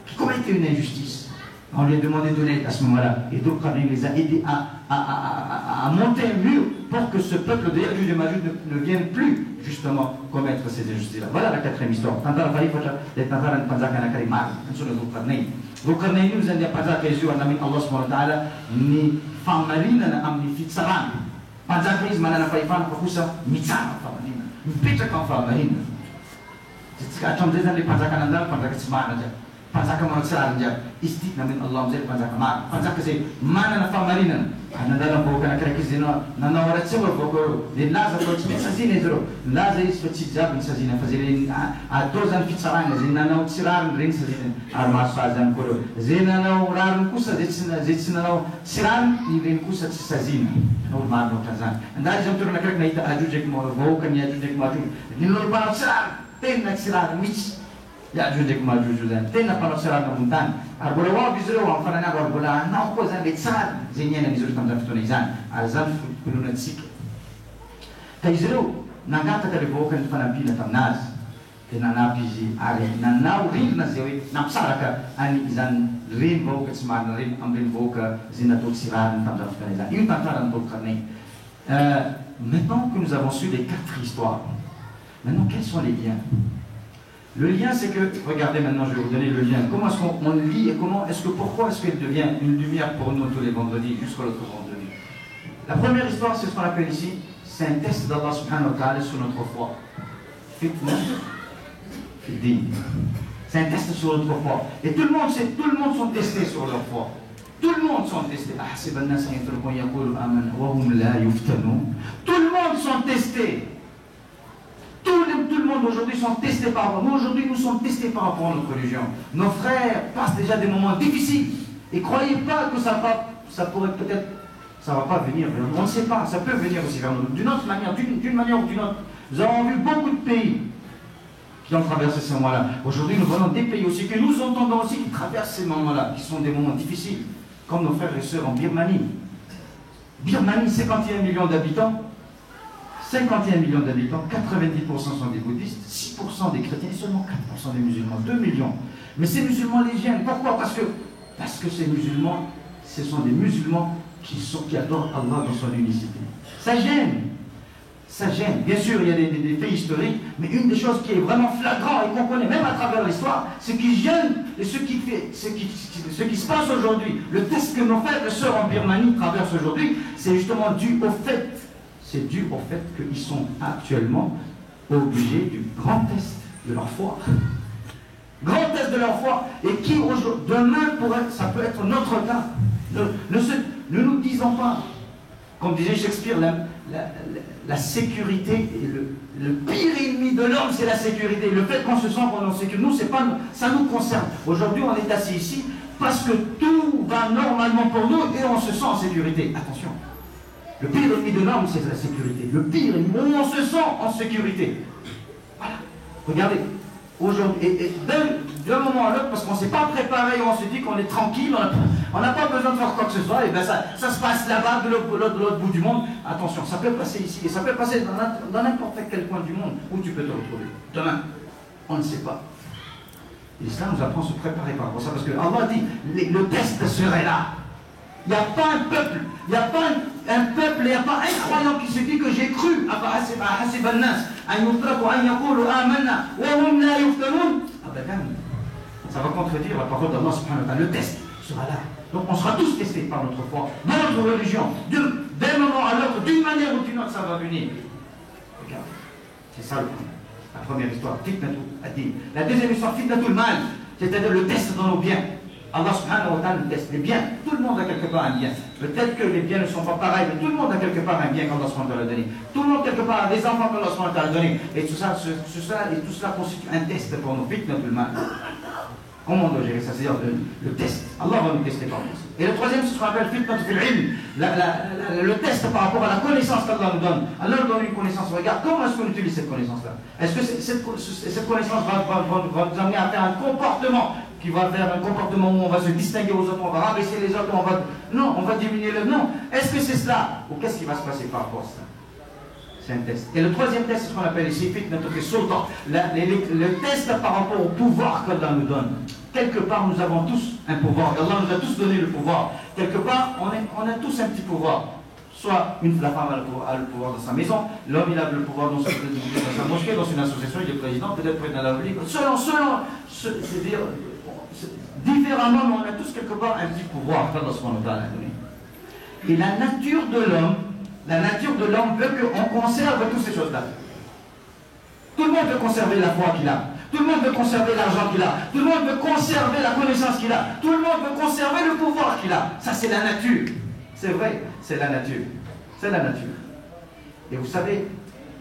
qui commettaient une injustice. On lui a demandé de l'aide à ce moment-là. Et donc, il les a aidés à monter un mur pour que ce peuple de Djoudj et Madjoudj ne vienne plus justement commettre ces injustices-là. Voilà la quatrième histoire. Dhul-Qarnayn nous a dit Panjaka Izu Anamin Allah subhanahu wa ta'ala ni famalina na amni fitsaran. Panjaka Izu mana na faifan pakusa mitsana famalina. Mpita kan famalina. Atau dia dari panjakan anda, panjakan semangat aja. Panjakan manusia aja. Isti namin Allah mzir panjakan mak. Panjakan si mana na famarinan. Anda dalam bau kana kira kizino. Nana orang cewek bau. Di laza tu cuma sazine zero. Laza is peci jab sazine. Fazilin dozan fitsarang. Zina na sirar rin sazine. Armas fazan kuro. Zina na urar kusa zitsina na sirar rin kusa sazine. Nol mar no kazan. Anda jam tu na kira na ita ajujek mo bau kan ya ajujek mo aju. Nol bar sirar. Ten na sirar mich. Ya ajujek mo aju dan. Ten na palo sirar na buntan. Arbole wa bizro wa fana na arbole na ko zan letsar. Zinya na bizro tam zafto na izan. Azan kuluna tsik. Kaizro nagata ka revokan fana pila tam naz. Kena napizi are na nau rin na zewi napsaraka ani izan rin voka smar rin amrin voka zina tot sirar tam zafto na izan. Une tantara tot karne. Maintenant que nous avons su les 4 histoires, maintenant quels sont les liens? Le lien, c'est que, regardez maintenant, je vais vous donner le lien. Comment est-ce qu'on lit et pourquoi est-ce qu'elle devient une lumière pour nous tous les vendredis jusqu'à l'autre vendredi? La première histoire, c'est ce qu'on appelle ici, c'est un test d'Allah subhanahu wa ta'ala sur notre foi. Fitna, fidin. C'est un test sur notre foi. Et tout le monde sont testés sur leur foi. Tout le monde sont testés. Tout le monde sont testés. Tout le monde aujourd'hui sont testés par rapport. Nous aujourd'hui nous sommes testés par rapport à notre religion. Nos frères passent déjà des moments difficiles. Et croyez pas que ça pourrait peut-être, ça va pas venir vers nous. On ne sait pas, ça peut venir aussi vers nous. D'une autre manière, d'une manière ou d'une autre. Nous avons vu beaucoup de pays qui ont traversé ces moments-là. Aujourd'hui nous voyons des pays aussi que nous entendons aussi qui traversent ces moments-là, qui sont des moments difficiles. Comme nos frères et sœurs en Birmanie. Birmanie, 51 millions d'habitants. 51 millions d'habitants, 90% sont des bouddhistes, 6% des chrétiens et seulement 4% des musulmans, 2 millions. Mais ces musulmans les gênent. Pourquoi? Parce que ces musulmans, ce sont des musulmans qui adorent Allah dans son unicité. Ça gêne. Ça gêne. Bien sûr, il y a des faits historiques, mais une des choses qui est vraiment flagrant et qu'on connaît même à travers l'histoire, ce qui gêne et ce qui se passe aujourd'hui. Le test que nos frères et sœurs en Birmanie traversent aujourd'hui, c'est justement dû au fait. C'est dû au fait qu'ils sont actuellement obligés du grand test de leur foi. Grand test de leur foi. Et qui demain ça peut être notre cas. Ne nous disons pas, comme disait Shakespeare, la sécurité et le pire ennemi de l'homme, c'est la sécurité. Le fait qu'on se sent en sécurité, nous, ça nous concerne. Aujourd'hui, on est assis ici parce que tout va normalement pour nous et on se sent en sécurité. Attention. Le pire ennemi de l'homme, c'est la sécurité. Le pire ennemi, on se sent en sécurité. Voilà. Regardez, aujourd'hui, et d'un moment à l'autre, parce qu'on ne s'est pas préparé, on se dit qu'on est tranquille, on n'a pas besoin de faire quoi que ce soit, et bien ça se passe là-bas, de l'autre bout du monde. Attention, ça peut passer ici, et ça peut passer dans n'importe quel coin du monde où tu peux te retrouver. Demain, on ne sait pas. L'islam nous apprend à se préparer par rapport à ça, parce que Allah dit, le test serait là. Il n'y a pas un peuple, il n'y a pas un peuple, il n'y a pas un croyant qui se dit que j'ai cru. Ça va contredire la parole d'Allah subhanahu wa ta'ala. Le test sera là. Donc on sera tous testés par notre foi, dans notre religion. D'un moment à l'autre, d'une manière ou d'une autre, ça va venir. Regarde, c'est ça la première histoire, fitnatul ad-din. La deuxième histoire, fitnatul mal, c'est-à-dire le test dans nos biens. Allah subhanahu wa ta'ala teste les biens. Tout le monde a quelque part un bien. Peut-être que les biens ne sont pas pareils, mais tout le monde a quelque part un bien qu'Allah subhanahu wa ta'ala a donné. Tout le monde quelque part a des enfants qu'Allah subhanahu wa ta'ala a donné. Et tout cela constitue un test pour nos fitnatul mal. Comment on doit gérer ça? C'est-à-dire le test. Allah va nous tester par nous. Et le troisième, c'est ce qu'on appelle fitnatul fil ilm. Le test par rapport à la connaissance qu'Allah nous donne. Allah nous donne une connaissance. Regarde, comment est-ce qu'on utilise cette connaissance-là? Est-ce que cette connaissance va nous amener à faire un comportement qui va faire un comportement où on va se distinguer aux autres, on va rabaisser les autres, non, on va diminuer le non. Est-ce que c'est cela? Ou qu'est-ce qui va se passer par rapport à ça? C'est un test. Et le troisième test, c'est ce qu'on appelle ici fitnatul sultan. Le test par rapport au pouvoir qu'Allah nous donne. Quelque part, nous avons tous un pouvoir. Allah nous a tous donné le pouvoir. Quelque part, on a tous un petit pouvoir. Soit la femme a le pouvoir dans sa maison, l'homme il a le pouvoir dans sa mosquée, dans une association, il est président, peut-être président de la République. C'est-à-dire, différemment, mais on a tous quelque part un petit pouvoir qu'Allah subhanahu wa ta'ala a donné. Et la nature de l'homme veut qu'on conserve toutes ces choses-là. Tout le monde veut conserver la foi qu'il a. Tout le monde veut conserver l'argent qu'il a. Tout le monde veut conserver la connaissance qu'il a. Tout le monde veut conserver le pouvoir qu'il a. Ça, c'est la nature. C'est vrai, c'est la nature. C'est la nature. Et vous savez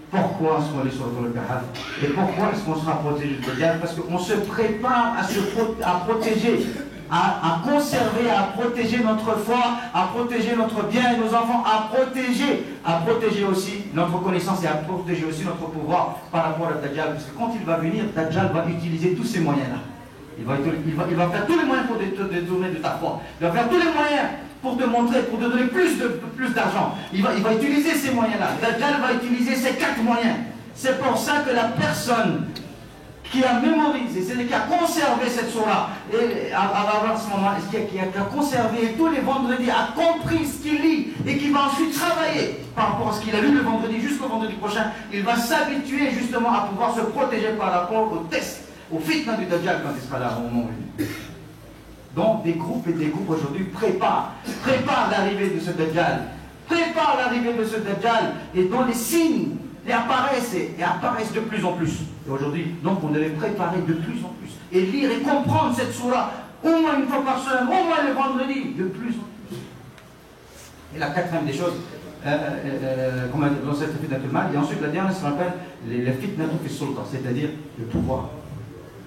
pourquoi est-ce qu'on est sur le Kahf? Et pourquoi est-ce qu'on sera protégé de Dajjal? Parce qu'on se prépare à protéger, à conserver, à protéger notre foi, à protéger notre bien et nos enfants, à protéger aussi notre connaissance et à protéger aussi notre pouvoir par rapport à Dajjal. Parce que quand il va venir, Dajjal va utiliser tous ces moyens-là. Il va faire tous les moyens pour te détourner de ta foi. Il va faire tous les moyens pour te montrer, pour te donner plus d'argent. Il va utiliser ces moyens-là. Dajjal va utiliser ces 4 moyens. C'est pour ça que la personne qui a mémorisé, c'est-à-dire qui a conservé cette sourate, et à ce moment, qui a conservé tous les vendredis, a compris ce qu'il lit, et qui va ensuite travailler par rapport à ce qu'il a lu le vendredi jusqu'au vendredi prochain, il va s'habituer justement à pouvoir se protéger par rapport au test, au fitna du Dajjal quand il sera là au moment venu. Donc des groupes et des groupes aujourd'hui préparent l'arrivée de ce Dajjal, et dont les signes apparaissent de plus en plus. Et aujourd'hui, donc on devait préparer de plus en plus, et lire et comprendre cette sourate, au moins une fois par semaine, au moins le vendredi, de plus en plus. Et la 4e des choses, comme dans cette fitna de mal, et ensuite la dernière, ça s'appelle les fitna fi sulta, c'est-à-dire le pouvoir.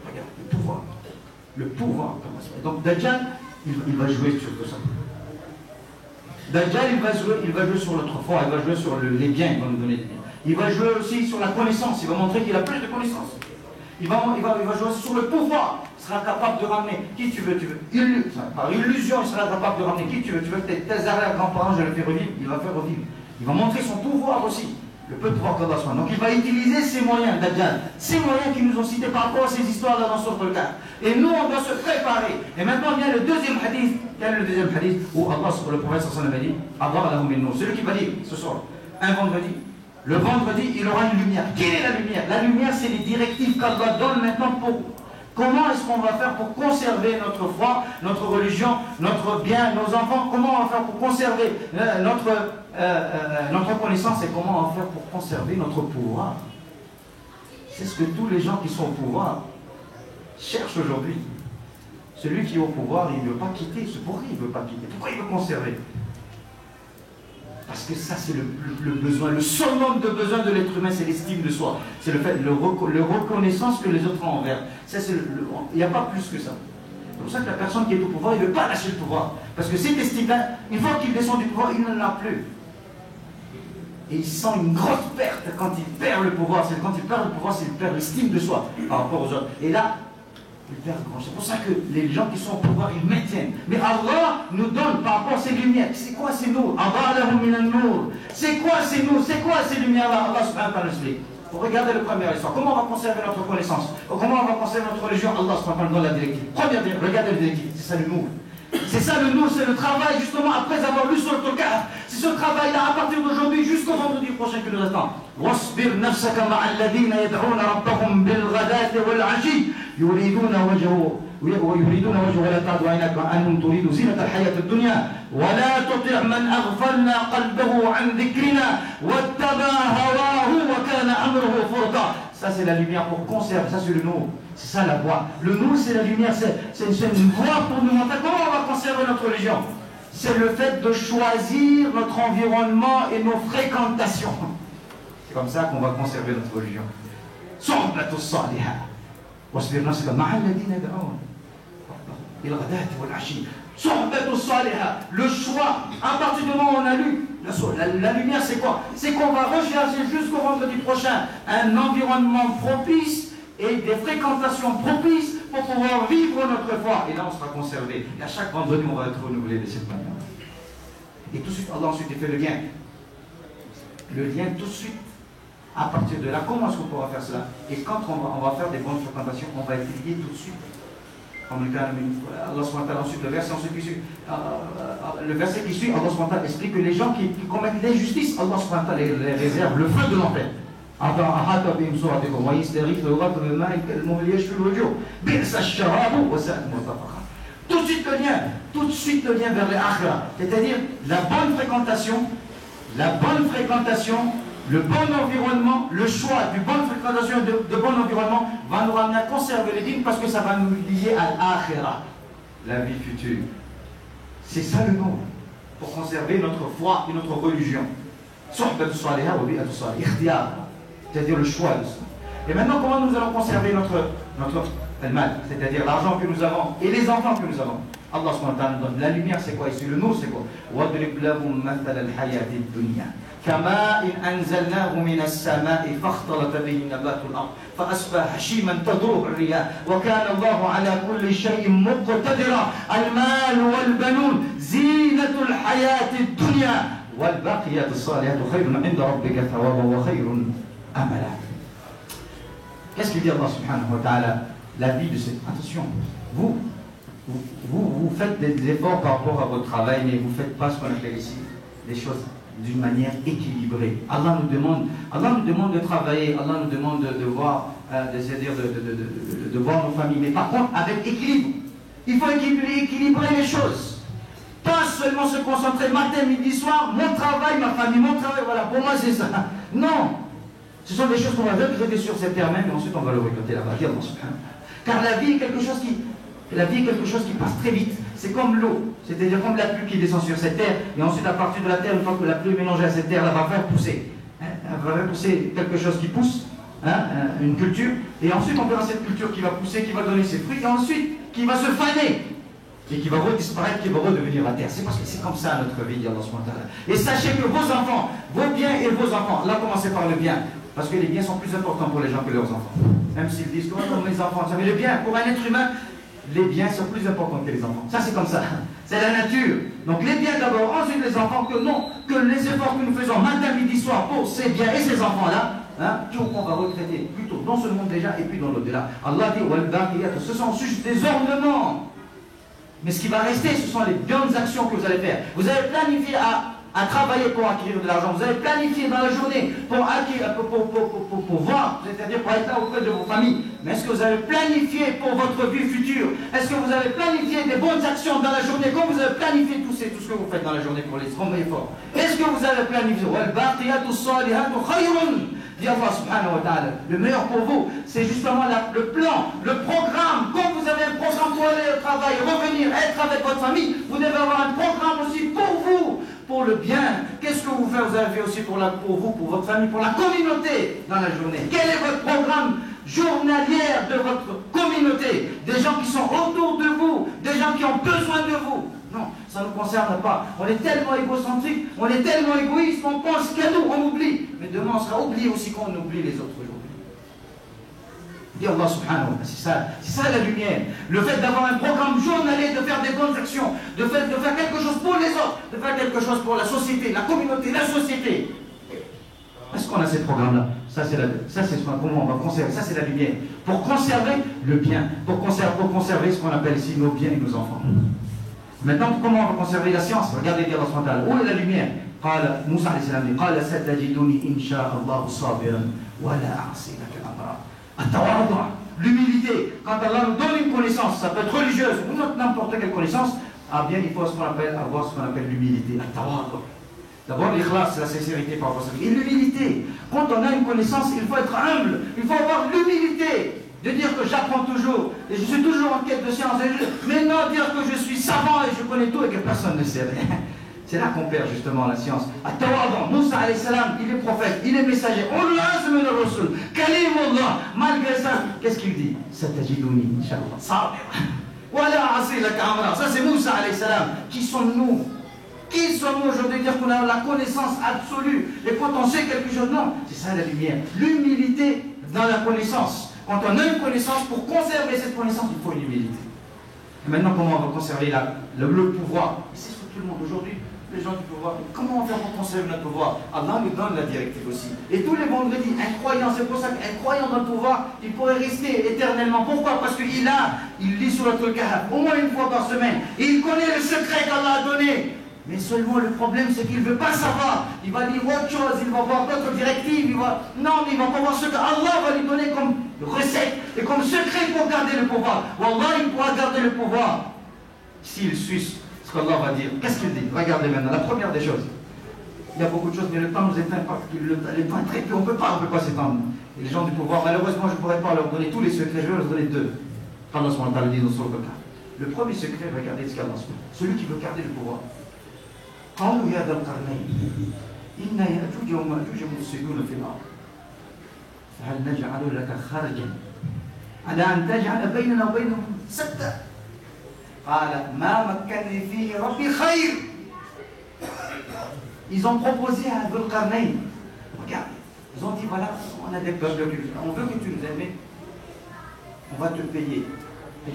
Regarde, le pouvoir. Donc Dajjal, il va jouer sur tout ça. Dajjal, il va jouer sur notre foi, il va jouer sur les biens, il va nous donner des biens. Il va jouer aussi sur la connaissance, il va montrer qu'il a plus de connaissances. Il va jouer sur le pouvoir, il sera capable de ramener qui tu veux. Par illusion, il sera capable de ramener qui tu veux. Tu veux que tes arrière-grands-parents, je le fais revivre, il va faire revivre. Il va montrer son pouvoir aussi, le peu de pouvoir qu'Allah soit. Donc il va utiliser ces moyens, Dajjal, ces moyens qui nous ont cités par rapport à ces histoires-là dans Sourate Al-Kahf. Et nous, on doit se préparer. Et maintenant vient le deuxième hadith. Quel est le deuxième hadith? Où Allah, le prophète sallallahu alayhi wa sallam, a dit, celui qui va dire ce soir, un vendredi, le vendredi, il aura une lumière. Quelle est la lumière? La lumière, c'est les directives qu'Allah donne maintenant pour comment est-ce qu'on va faire pour conserver notre foi, notre religion, notre bien, nos enfants. Comment on va faire pour conserver notre connaissance, et comment on va faire pour conserver notre pouvoir. C'est ce que tous les gens qui sont au pouvoir cherchent aujourd'hui. Celui qui est au pouvoir, il ne veut pas quitter. C'est pourquoi il ne veut pas quitter. Pourquoi il veut conserver? Parce que ça, c'est le besoin, le summum de besoin de l'être humain, c'est l'estime de soi. C'est le fait, le reconnaissance que les autres ont envers. Il n'y a pas plus que ça. C'est pour ça que la personne qui est au pouvoir, il ne veut pas lâcher le pouvoir. Parce que cette estime-là, une fois qu'il descend du pouvoir, il n'en a plus. Et il sent une grosse perte quand il perd le pouvoir. Quand il perd le pouvoir, c'est qu'il perd l'estime de soi par rapport aux autres. Et là, c'est pour ça que les gens qui sont au pouvoir, ils maintiennent. Mais Allah nous donne par rapport à ces lumières. C'est quoi ces nours? C'est quoi ces nours? C'est quoi ces lumières-là? Allah subhanahu wa ta'ala explique. Regardez le premier histoire. Comment on va conserver notre connaissance? Comment on va conserver notre religion? Allah subhanahu wa ta'ala donne la directive. Première directive, regardez la directive. C'est ça le nour. C'est ça le nour, c'est le travail justement après avoir lu sur le Kahf. C'est ce travail-là à partir d'aujourd'hui jusqu'au vendredi prochain que nous attend. واصبر نفسك مع الذين يدعون ربهم بالغداة والعشي يريدون وجهه ولا تعد عينك عنهم تريد زينة الحياة الدنيا ولا تطع من أغفلنا قلبه عن ذكرنا واتبع هواه وكان أمره فرطا. Ça c'est la lumière pour conserver, ça c'est le nour, c'est ça la voie. Le nour c'est la lumière, c'est une voie pour nous montrer comment on va conserver notre religion. C'est le fait de choisir notre environnement et nos fréquentations. C'est comme ça qu'on va conserver notre religion. صحبة الصالحة واصبر نفسك مع الذين يدعون بالغداة والعشي. صحبة الصالحة, le choix, à partir du moment où on a lu la lumière, c'est quoi? C'est qu'on va rechercher jusqu'au vendredi prochain un environnement propice et des fréquentations propices pour pouvoir vivre notre foi. Et là, on sera conservé. Et à chaque vendredi, on va être renouvelé de cette manière. Et tout de suite, Allah ensuite fait le lien. Le lien tout de suite. À partir de là, comment est-ce qu'on pourra faire cela? Et quand on va faire des bonnes fréquentations, on va être lié tout de suite. Comme le cas Allah subhanahu ensuite, le verset qui suit, Allah subhanahu explique que les gens qui commettent l'injustice, Allah subhanahu les réserve le feu de l'enfer. Tout de suite le lien vers les akhira, c'est-à-dire la bonne fréquentation le bon environnement, le choix du bonne fréquentation de bon environnement va nous ramener à conserver les dîmes parce que ça va nous lier à l'akhira, la vie future. C'est ça le nom pour conserver notre foi et notre religion. C'est-à-dire le choix de ça. Et maintenant, comment nous allons conserver notre mal, c'est-à-dire l'argent que nous avons et les enfants que nous avons. Allah subhanahu wa ta'ala donne la lumière, c'est quoi ici? Le nous, c'est quoi? وَاضْرِبْ لَهُمْ مَثَلَ الْحَيَاةِ الدُّنْيَا كَمَاءٍ أَنزَلْنَاهُ مِنَ السَّمَاءِ فَاخْتَلَطَ بِهِ نَبَاتُ الْأَرْضِ فَأَصْبَحَ هَشِيمًا تَذْرُوهُ الرِّيَاحُ وَكَانَ اللَّهُ عَلَى كُلِّ شَيْءٍ مُقْتَدِرًا المال والبنون زينة الحياة الدنيا والباقيات الصالحات خير عند ربك ثوابا وخير أملا. Qu'est-ce qu'il dit Allah subhanahu wa ta'ala? La vie de cette... Attention, vous faites des efforts par rapport à votre travail, mais vous ne faites pas ce qu'on appelle ici les choses d'une manière équilibrée. Allah nous demande de travailler, Allah nous demande de voir, c'est-à-dire de voir nos familles, mais par contre avec équilibre. Il faut équilibrer les choses. Pas seulement se concentrer matin, midi, soir, mon travail, ma famille, mon travail, voilà, pour moi c'est ça. Non, ce sont des choses qu'on va regretter sur cette terre même, et ensuite on va le regretter là-bas. Car la vie est quelque chose qui passe très vite. C'est comme l'eau, c'est-à-dire comme la pluie qui descend sur cette terre, et ensuite à partir de la terre, une fois que la pluie est mélangée à cette terre, elle va faire pousser. Elle va faire pousser quelque chose qui pousse, une culture, et ensuite on verra cette culture qui va pousser, qui va donner ses fruits, et ensuite qui va se faner, et qui va redisparaître, qui va redevenir la terre. C'est parce que c'est comme ça notre vie, Allah subhanahu wa ta'ala. Et sachez que vos enfants, vos biens et vos enfants, là commencez par le bien, parce que les biens sont plus importants pour les gens que leurs enfants. Même s'ils disent, oh non, mes enfants, ça, mais les biens, pour un être humain, les biens sont plus importants que les enfants. Ça, c'est comme ça. C'est la nature. Donc, les biens d'abord, ensuite les enfants, que les efforts que nous faisons matin, midi, soir pour ces biens et ces enfants-là, qu'on va retraiter plutôt dans ce monde déjà et puis dans l'au-delà. Allah dit, ce sont juste des ornements. Mais ce qui va rester, ce sont les bonnes actions que vous allez faire. Vous allez planifier à travailler pour acquérir de l'argent. Vous allez planifier dans la journée pour voir, c'est-à-dire pour être là auprès de vos familles. Mais est-ce que vous avez planifié pour votre vie future? Est-ce que vous avez planifié des bonnes actions dans la journée comme vous avez planifié tout ce que vous faites dans la journée pour les grands efforts? Est-ce que vous avez planifié? Dit Allah subhanahu wa ta'ala, le meilleur pour vous, c'est justement le plan, le programme. Quand vous avez un programme pour aller au travail, revenir, être avec votre famille, vous devez avoir un programme aussi pour vous, pour le bien. Qu'est-ce que vous faites? Vous avez aussi pour vous, pour votre famille, pour la communauté dans la journée. Quel est votre programme journalier de votre communauté? Des gens qui sont autour de vous, des gens qui ont besoin de vous. Non, ça ne nous concerne pas. On est tellement égocentrique, on est tellement égoïste, on pense qu'à nous, on oublie. Mais demain, on sera oublié aussi quand on oublie les autres aujourd'hui. Dit Allah subhanahu wa ta'ala, c'est ça la lumière. Le fait d'avoir un programme journalier, de faire des bonnes actions, de faire quelque chose pour les autres, de faire quelque chose pour la société, la communauté, la société. Est-ce qu'on a ces programmes-là? Ça c'est comment on va conserver. Ça c'est la lumière. Pour conserver le bien, pour conserver ce qu'on appelle ici nos biens et nos enfants. Maintenant, comment on va conserver la science? Regardez Allah subhanahu wa ta'ala. Où est la lumière? قال موسى عليه السلام قال ستجدني إن شاء الله صابرا ولا أعصي لك أمرا. التواضع, l'humilité. Quand Allah nous donne une connaissance, ça peut être religieuse ou n'importe quelle connaissance, bien il faut avoir ce qu'on appelle l'humilité. التواضع. D'abord l'ikhlas, la sincérité par rapport à ça. Et l'humilité. Quand on a une connaissance, il faut être humble. Il faut avoir l'humilité. De dire que j'apprends toujours, et je suis toujours en quête de science, mais non dire que je suis savant et je connais tout et que personne ne sait rien. C'est là qu'on perd justement la science. At-Tawadhu, Moussa alayhi salam, il est prophète, il est messager. On lance min ar-rusul, kalimullah. Malgré ça, qu'est-ce qu'il dit? Satajiduni, inshallah, sabir. Wala asi laka amra. Ça c'est Moussa alayhi salam. Qui sommes-nous? Qui sommes-nous aujourd'hui dire qu'on a la connaissance absolue? Et quand on sait quelque chose, non. C'est ça la lumière. L'humilité dans la connaissance. Quand on a une connaissance, pour conserver cette connaissance, il faut une humilité. Et maintenant, comment on va conserver le pouvoir? C'est ce que tout le monde aujourd'hui, les gens du pouvoir, comment on va faire pour conserver notre pouvoir? Allah nous donne la directive aussi. Et tous les vendredis, un croyant, c'est pour ça qu'un croyant dans le pouvoir, il pourrait rester éternellement. Pourquoi? Parce qu'il lit sur notre Kahf, au moins une fois par semaine. Et il connaît le secret qu'Allah a donné. Mais seulement le problème, c'est qu'il ne veut pas savoir. Il va lire autre chose, il va voir d'autres directives. Non, mais il va pas voir ce que Allah va lui donner comme recette et comme secret pour garder le pouvoir. Wallah, il pourra garder le pouvoir s'il suit ce qu'Allah va dire. Qu'est-ce qu'il dit? Regardez maintenant, la première des choses. Il y a beaucoup de choses, mais le temps nous éteint, le temps est très peu, on ne peut pas s'étendre. Et les gens du pouvoir, malheureusement, je ne pourrais pas leur donner tous les secrets, je vais leur donner deux. Allah subhanahu wa ta'ala dit dans son cas. Le premier secret, regardez ce qu'Allah subhanahu. Celui qui veut garder le pouvoir. قالوا يا ذا القرنين إن يأجوج ومأجوج مفسدون في الأرض فهل نجعل لك خرجا على أن تجعل بيننا وبينهم سدا قال ما مكنني فيه ربي خير. Ils ont proposé à Dhul Qarnayn, regarde, ils ont dit voilà, on a des peuples, on veut que tu nous aimes, on va te payer. On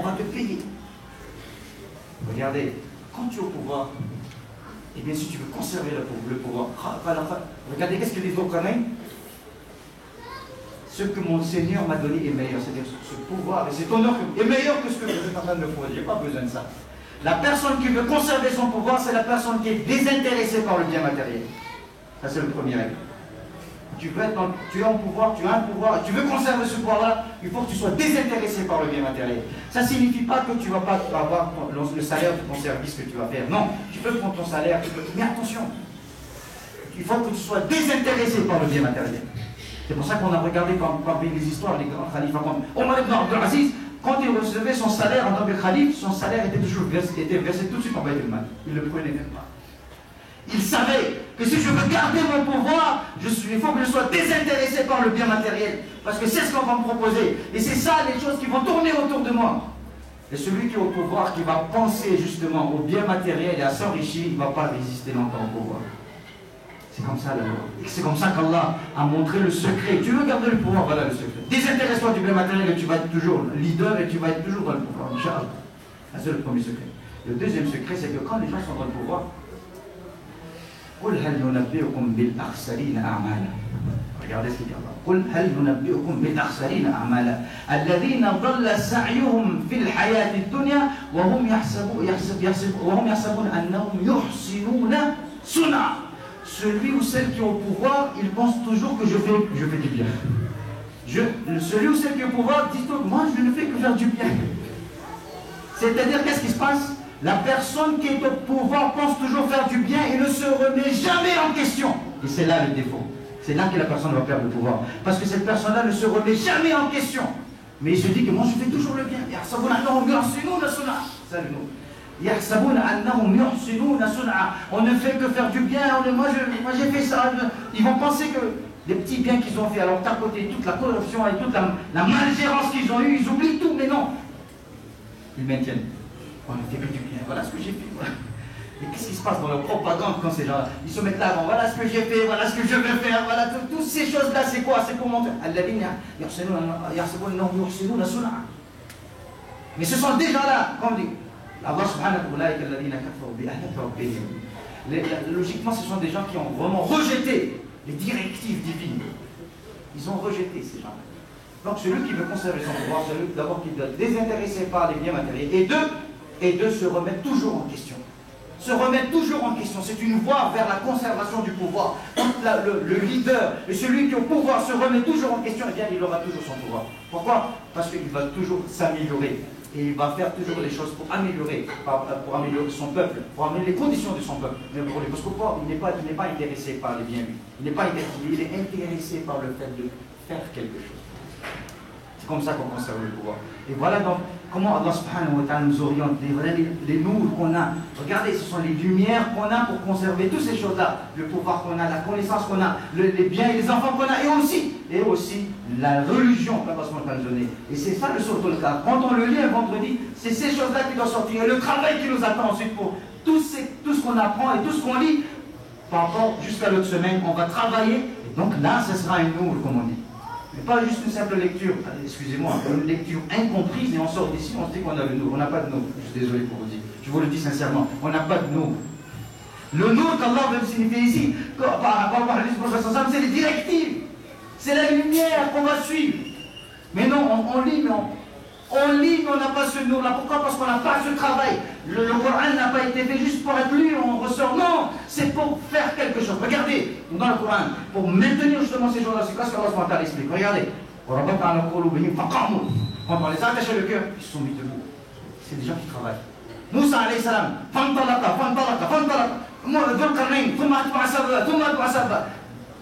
va te payer. Regardez, quand tu es au pouvoir, et bien si tu veux conserver le pouvoir, regardez qu'est-ce que dit Dhul Qarnayn. Ce que mon Seigneur m'a donné est meilleur, c'est-à-dire ce pouvoir et cet honneur est meilleur que ce que vous êtes en train de me faire. Je n'ai pas besoin de ça. La personne qui veut conserver son pouvoir, c'est la personne qui est désintéressée par le bien matériel. Ça, c'est le premier règle. Tu es en pouvoir, tu as un pouvoir, tu veux conserver ce pouvoir-là, il faut que tu sois désintéressé par le bien matériel. Ça ne signifie pas que tu ne vas pas avoir le salaire de ton service que tu vas faire. Non, tu peux prendre ton salaire, mais attention, il faut que tu sois désintéressé par le bien matériel. C'est pour ça qu'on a regardé parmi les histoires, les grands khalifas comme Omar ibn Abdul Aziz. Quand il recevait son salaire en tant que khalife, son salaire était toujours versé tout de suite en Bayt al-Mal. Il ne le prenait même pas. Il savait que si je veux garder mon pouvoir, il faut que je sois désintéressé par le bien matériel. Parce que c'est ce qu'on va me proposer. Et c'est ça les choses qui vont tourner autour de moi. Et celui qui est au pouvoir, qui va penser justement au bien matériel et à s'enrichir, il ne va pas résister longtemps au pouvoir. C'est comme ça la loi. Et c'est comme ça qu'Allah a montré le secret. Tu veux garder le pouvoir, voilà le secret. Désintéresse-toi du bien matériel et tu vas être toujours leader et tu vas être toujours dans le pouvoir. Inch'Allah. C'est le premier secret. Le deuxième secret, c'est que quand les gens sont dans le pouvoir, regardez ce qu'il dit Allah. قل هل ننبئكم بالأخسرين أعمالا الذين ضل سعيهم في الحياة الدنيا وهم يحسبون أنهم يحسنون صنعا. Celui ou celle qui est au pouvoir, il pense toujours que je fais du bien. Celui ou celle qui est au pouvoir dit toujours, moi je ne fais que faire du bien. C'est-à-dire, qu'est-ce qui se passe? La personne qui est au pouvoir pense toujours faire du bien et ne se remet jamais en question. Et c'est là le défaut. C'est là que la personne va perdre le pouvoir. Parce que cette personne-là ne se remet jamais en question. Mais il se dit que moi je fais toujours le bien. On ne fait que faire du bien. Moi j'ai fait ça. Ils vont penser que les petits biens qu'ils ont fait, alors t'as côté toute la corruption et toute la malgérance qu'ils ont eue, ils oublient tout, mais non. Ils maintiennent. On ne fait que du bien. Voilà ce que j'ai fait. Voilà. Et qu'est-ce qui se passe dans leur propagande quand ces gens-là, ils se mettent là avant, voilà ce que j'ai fait, voilà ce que je vais faire, voilà toutes ces choses-là, c'est quoi? C'est pour montrer. Mais ce sont des gens-là, comme dit Allah subhanahu wa ta'ala, logiquement, ce sont des gens qui ont vraiment rejeté les directives divines. Ils ont rejeté ces gens-là. Donc celui qui veut conserver son pouvoir, celui d'abord qui doit être désintéressé par les biens matériels, et deux, se remettre toujours en question. Se remettre toujours en question. C'est une voie vers la conservation du pouvoir. Quand le leader et celui qui est au pouvoir se remet toujours en question, eh bien il aura toujours son pouvoir. Pourquoi? Parce qu'il va toujours s'améliorer. Et il va faire toujours les choses pour améliorer son peuple, pour améliorer les conditions de son peuple. Parce qu'au pouvoir, il n'est pas intéressé par les biens. Il n'est pas intéressé, il est intéressé par le fait de faire quelque chose. C'est comme ça qu'on conserve le pouvoir. Et voilà donc comment Allah subhanahu wa ta'ala nous oriente. Les nours qu'on a. Regardez, ce sont les lumières qu'on a pour conserver toutes ces choses-là. Le pouvoir qu'on a, la connaissance qu'on a, les biens et les enfants qu'on a, et aussi la religion qu'Allah subhanahu wa ta'ala nous donne. Et c'est ça le Sourate Al-Kahf. Quand on le lit un vendredi, c'est ces choses-là qui doivent sortir. Et le travail qui nous attend ensuite pour tout ce qu'on apprend et tout ce qu'on lit, par rapport jusqu'à l'autre semaine, on va travailler. Et donc là, ce sera un nour, comme on dit. Mais pas juste une simple lecture, excusez-moi, une lecture incomprise et on sort d'ici, on se dit qu'on a le nour. On n'a pas de nour, je suis désolé pour vous dire. Je vous le dis sincèrement, on n'a pas de nour. Le nour qu'Allah veut signifier ici, par rapport à l'Islam, c'est les directives. C'est la lumière qu'on va suivre. Mais non, on lit, mais on n'a pas ce nour-là. Pourquoi? Parce qu'on n'a pas ce travail. Le Coran n'a pas été fait juste pour être lu, on ressort. Non, c'est pour faire quelque chose. Regardez, dans le Coran, pour maintenir justement ces choses-là, c'est quoi ce qu'Allah explique? Regardez. Quand on les a attachés le cœur, ils se sont mis debout. C'est des gens qui travaillent. Moussa alayhi salam,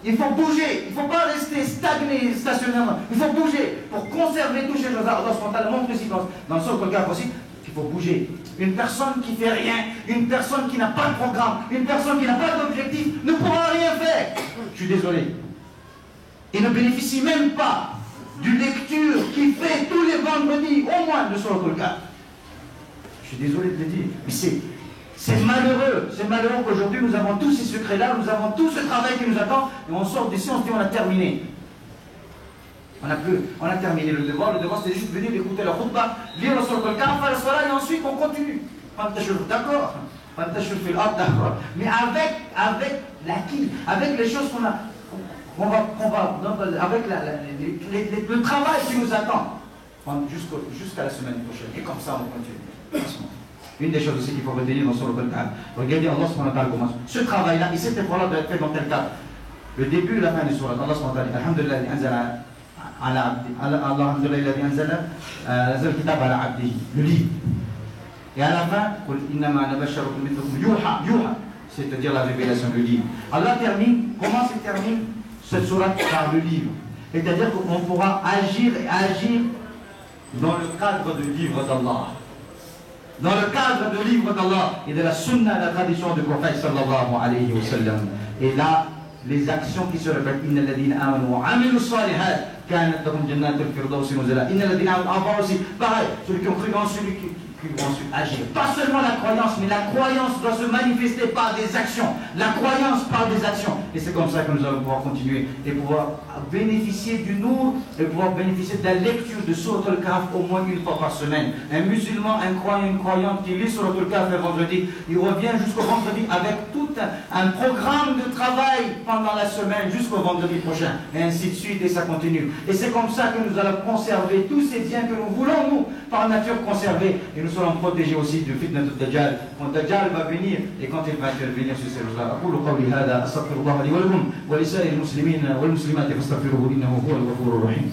il faut bouger, il ne faut pas rester stagné, stationnaire, il faut bouger pour conserver toutes ces choses-là. Allah montre ici dans le Sourate Al-Kahf aussi qu'il faut bouger. Une personne qui ne fait rien, une personne qui n'a pas de programme, une personne qui n'a pas d'objectif ne pourra rien faire. Je suis désolé. Il ne bénéficie même pas d'une lecture qu'il fait tous les vendredis, au moins de Sourate Al-Kahf. Je suis désolé de le dire, mais c'est malheureux qu'aujourd'hui nous avons tous ces secrets-là, nous avons tout ce travail qui nous attend, et on sort d'ici, on se dit on a terminé. On a terminé le devoir c'était juste venir écouter la khutbah, lire le Sourate Al-Kahf, faire la salat, et ensuite on continue. D'accord, mais avec l'acquis, avec les choses qu'on va avec le travail qui nous attend, jusqu'à la semaine prochaine, et comme ça on continue. Une des choses aussi qu'il faut retenir dans Sourate Al-Kahf, regardez Allah subhanahu wa ta'ala commence. Ce travail-là, et cet effort-là doit être fait dans tel cadre. Le début et la fin du Sourate, Allah subhanahu wa ta'ala, alhamdulillah, le livre. Et à la fin, c'est-à-dire la révélation du livre. Allah termine, comment se termine cette sourate? Par le livre. C'est-à-dire qu'on pourra agir dans le cadre du livre d'Allah. Dans le cadre du livre d'Allah et de la sunna, la tradition du prophète sallallahu alayhi wa sallam. Et là, les actions qui se répètent, Inna alladhina amanu wa amilu salihat, kanat lahum jannatul firdausi nuzula. Inna alladhina amanu, avant aussi, pareil, celui qui ont cru dans celui qui vont ensuite agir. Pas seulement la croyance, mais la croyance doit se manifester par des actions. La croyance par des actions. Et c'est comme ça que nous allons pouvoir continuer et pouvoir bénéficier du Nour et pouvoir bénéficier de la lecture de Sourate Al-Kahf au moins une fois par semaine. Un musulman, un croyant, une croyante qui lit Sourate Al-Kahf le vendredi, il revient jusqu'au vendredi avec tout un programme de travail pendant la semaine jusqu'au vendredi prochain. Et ainsi de suite, et ça continue. Et c'est comme ça que nous allons conserver tous ces biens que nous voulons, nous, par nature, conserver. Et nous serons protégés aussi du fitna de Dajjal. Quand Dajjal va venir et quand il va intervenir sur ces choses-là. أقول قولي هذا أستغفر الله لي ولكم ولسائر المسلمين والمسلمات فاستغفروه إنه هو الغفور الرحيم.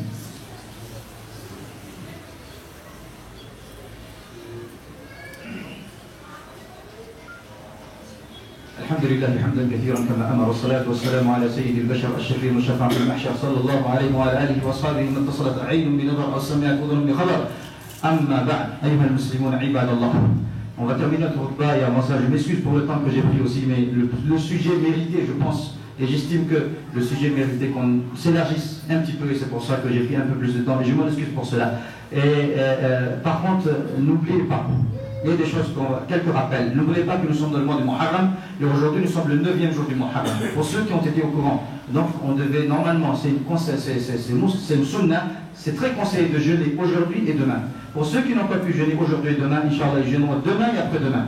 الحمد لله حمدا كثيرا كما امر والصلاه والسلام على سيد البشر الشفيع المشفع في المحشر صلى الله عليه وعلى اله واصحابه من اتصلت عين بنظر او سمعت اذن بخبر. اما بعد ايها المسلمون عباد الله. On va terminer notre khutbah et avant ça je m'excuse pour le temps que j'ai pris aussi, mais le sujet méritait, je pense, et j'estime que le sujet méritait qu'on s'élargisse un petit peu, et c'est pour ça que j'ai pris un peu plus de temps, mais je m'en excuse pour cela. Et par contre, n'oubliez pas, il y a des choses, quelques rappels. N'oubliez pas que nous sommes dans le mois du Muharram, et aujourd'hui nous sommes le 9e jour du Muharram. Pour ceux qui ont été au courant, donc on devait normalement, c'est une sunna, c'est très conseillé de jeûner aujourd'hui et demain. Pour ceux qui n'ont pas pu jeûner aujourd'hui et demain, Inch'Allah, ils jeûneront demain et après-demain.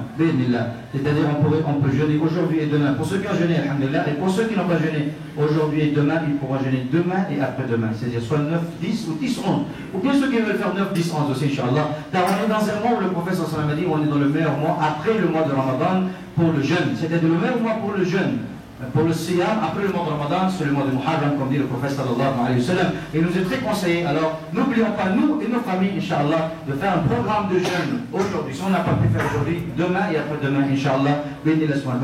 C'est-à-dire on peut jeûner aujourd'hui et demain. Pour ceux qui ont jeûné, alhamdulillah, et pour ceux qui n'ont pas jeûné aujourd'hui et demain, ils pourront jeûner demain et après-demain. C'est-à-dire soit 9, 10 ou 10, 11. Ou bien ceux qui veulent faire 9, 10, 11 aussi, Inch'Allah. Car on est dans un mois où le prophète sallallahu alayhi wa sallam a dit, on est dans le meilleur mois après le mois de Ramadan pour le jeûne. C'est-à-dire le meilleur mois pour le jeûne. Pour le siyam, après le mois de Ramadan, c'est le mois de Muharram, comme dit le prophète sallallahu alayhi wa sallam. Et nous est très conseillé, alors n'oublions pas, nous et nos familles, Inch'Allah, de faire un programme de jeûne aujourd'hui. Si on n'a pas pu faire aujourd'hui, demain et après-demain, Inch'Allah,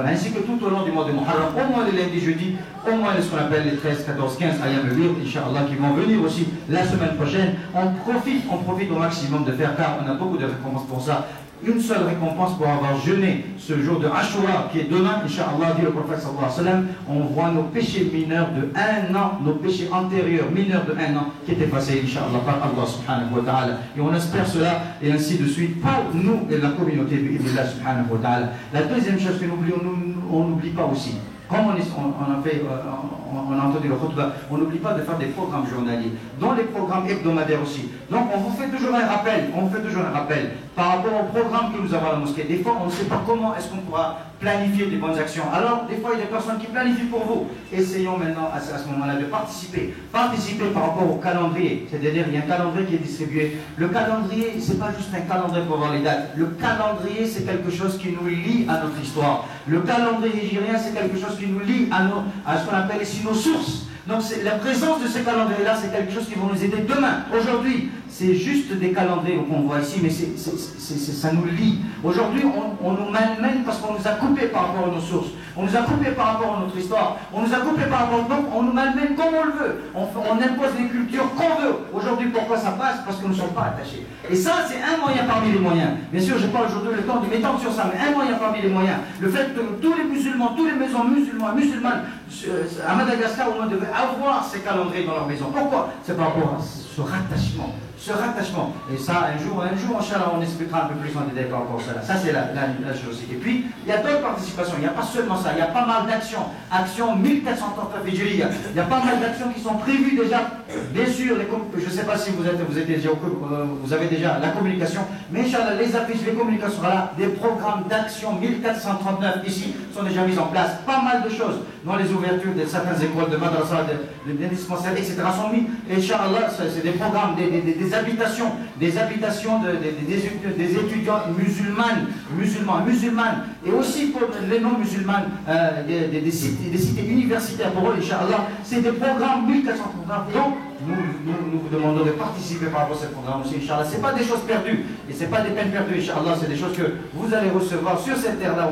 ainsi que tout au long du mois de Muharram, au moins les lundis, jeudi, au moins ce qu'on appelle les 13, 14, 15 ayam al-wird, Inch'Allah, qui vont venir aussi la semaine prochaine. On profite au maximum de faire, car on a beaucoup de récompenses pour ça. Une seule récompense pour avoir jeûné ce jour de Ashura qui est demain, Inch'Allah, dit le prophète sallallahu alayhi wa sallam, on voit nos péchés mineurs de 1 an, nos péchés antérieurs mineurs de 1 an qui est effacé, Inch'Allah, par Allah subhanahu wa ta'ala. Et on espère cela et ainsi de suite pour nous et la communauté de Allah subhanahu wa ta'ala. La deuxième chose que on n'oublie pas aussi, comme on a entendu le khutbah, on n'oublie pas de faire des programmes journaliers, dont les programmes hebdomadaires aussi. Donc on vous fait toujours un rappel, par rapport au programme que nous avons à la mosquée. Des fois on ne sait pas comment est-ce qu'on pourra planifier des bonnes actions. Alors des fois il y a des personnes qui planifient pour vous. Essayons maintenant à ce moment-là de participer. Participer par rapport au calendrier. C'est-à-dire il y a un calendrier qui est distribué. Le calendrier, c'est pas juste un calendrier pour voir les dates. Le calendrier, c'est quelque chose qui nous lie à notre histoire. Le calendrier hégirien, c'est quelque chose qui nous lie à ce qu'on appelle ici nos sources. Donc la présence de ces calendriers-là, c'est quelque chose qui va nous aider demain, aujourd'hui. c'est juste des calendriers qu'on voit ici, mais ça nous lie. Aujourd'hui, on nous malmène parce qu'on nous a coupés par rapport à nos sources. On nous a coupés par rapport à notre histoire. On nous a coupés par rapport à nous. On nous malmène comme on le veut. On impose les cultures qu'on veut. Aujourd'hui, pourquoi ça passe? Parce que nous ne sommes pas attachés. Et ça, c'est un moyen parmi les moyens. Bien sûr, je n'ai pas aujourd'hui le temps de m'étendre sur ça, mais un moyen parmi les moyens. Le fait que tous les musulmans, toutes les maisons musulmanes à Madagascar, on devait avoir ces calendriers dans leur maison. Pourquoi? C'est par rapport à ce rattachement. Ce rattachement. Et ça, un jour, Inch'Allah, on expliquera un peu plus en détail par rapport à ça. Ça, c'est la chose. Et puis, il y a d'autres participations. Il n'y a pas seulement ça. Il y a pas mal d'actions. Actions 1439 Hijriya. Il y a pas mal d'actions qui sont prévues déjà. Bien sûr, je ne sais pas si vous êtes déjà vous avez déjà la communication. Mais Inch'Allah, les affiches, les communications, voilà, des programmes d'action 1439 ici sont déjà mis en place. Pas mal de choses. Dans les ouvertures de certaines écoles, de madrasa, des dispensaires, etc. sont mis. Et Inch'Allah, c'est des programmes, des habitations des étudiants musulmanes, et aussi pour les non-musulmanes, des cités universitaires pour eux, Inch'Allah, c'est des programmes 1439. Donc, nous vous demandons de participer par rapport à ce programme aussi, Inch'Allah. Ce n'est pas des choses perdues, et ce n'est pas des peines perdues, Inch'Allah, c'est des choses que vous allez recevoir sur cette terre-là,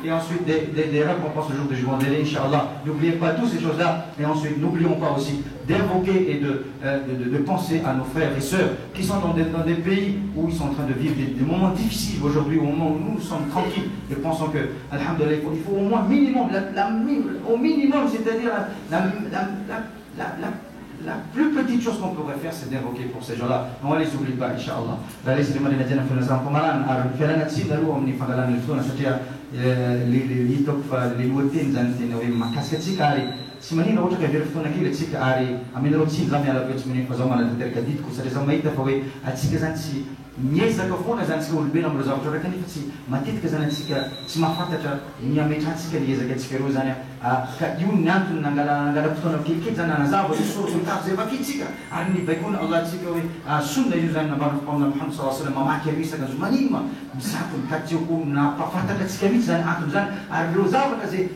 et ensuite des récompenses le jour du jugement dernier, Inch'Allah. N'oubliez pas toutes ces choses-là, et ensuite, n'oublions pas aussi d'invoquer et de penser à nos frères et sœurs qui sont dans des pays où ils sont en train de vivre des moments difficiles aujourd'hui, au moment où nous sommes tranquilles et pensons que, alhamdoulilah, il faut au moins minimum, au minimum, c'est-à-dire la plus petite chose qu'on pourrait faire, c'est d'invoquer pour ces gens-là. On ne les oublie pas, Inch'Allah. Simanina wote ka verifona kile tsika ari amenro tsi zami ala vetsy mini fazamana tanteraka ditiko satria za mahita fa hoe atsika zany tsy miezaka foana zany tsika olombelo am'ireo zavatra raiky nefa tsy matetika zany atsika tsy mahafantatra miametrahantsika ny ezaka atsika ireo zany ka io ny antony nangala fotoana kelikely zany anazava sorototavo zay vakitsika ary nibaikona Allah tsika hoe sunna io zany nambana Muhammad sallallahu alaihi wasallam mamaky arisaka zo manino misakony ka tiako napafantatra atsika mihitsy zany antony zany ary ireo zavatra zay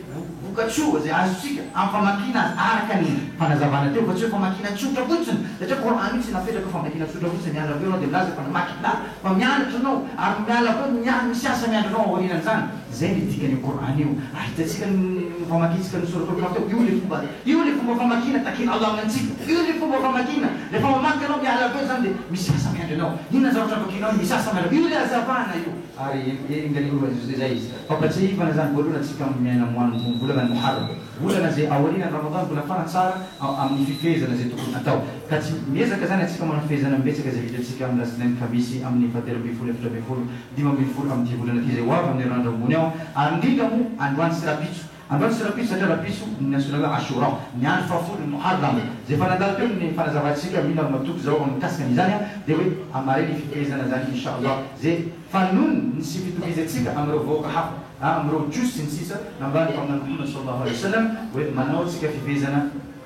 vokatsoa zay azontsika amin'ny famakina azy araka ny fanazavana teo fa tsy hoe famakina tsotra fotsiny satria Coran mihitsy napetraka famakina tsotra fotsiny miala aveo anao dia milaza fa namaky fa mianatra anao ary miala aveo misiasa miandro anao aorinan' zany zay ny dikany Coran io ahitatsika ny famakintsika ny soratokona teo io le fomba famakina takina Allah amintsika io le fomba famakina rehefa mamaky anao miala aveo zany dia misiasa miandro anao inona zavatra vakinao misiasa miandro io le azavana io ary ingan'io zay izy fampatsihifana zany voalohany atsika miaina moany volana Muharram volana zay aorinan Ramadan mbola farany tsara amin'ny fifehezana zay tokony atao ka tsy miezaka zany atsika manao fifehezana mbetsaka zay vitantsika amin'ny lasinainy kamisy amin'ny fatelo ambin'ny folo efatra ambin'ny folo dimy ambin'ny folo amin'ity volana ty zay ho avy amin'ny randro ambony ao ary indrindra mo androany sy rapitso androany sy rapitso satria rapitso nasona hoe Ashura ny andro fahafolo Muharram zay fa nandalo teo ny fanazavatsika mila matoky zao mikasika an'izany dia hoe amare ny fifehezana zany Inch'Allah zay fanon sy fitovizatsika amin'ireo vahoaka hafa amin'ireo jiosy sy ny sisa nambany Muhammad sallallahu alaihi wasallam hoe manao tsika fifehezana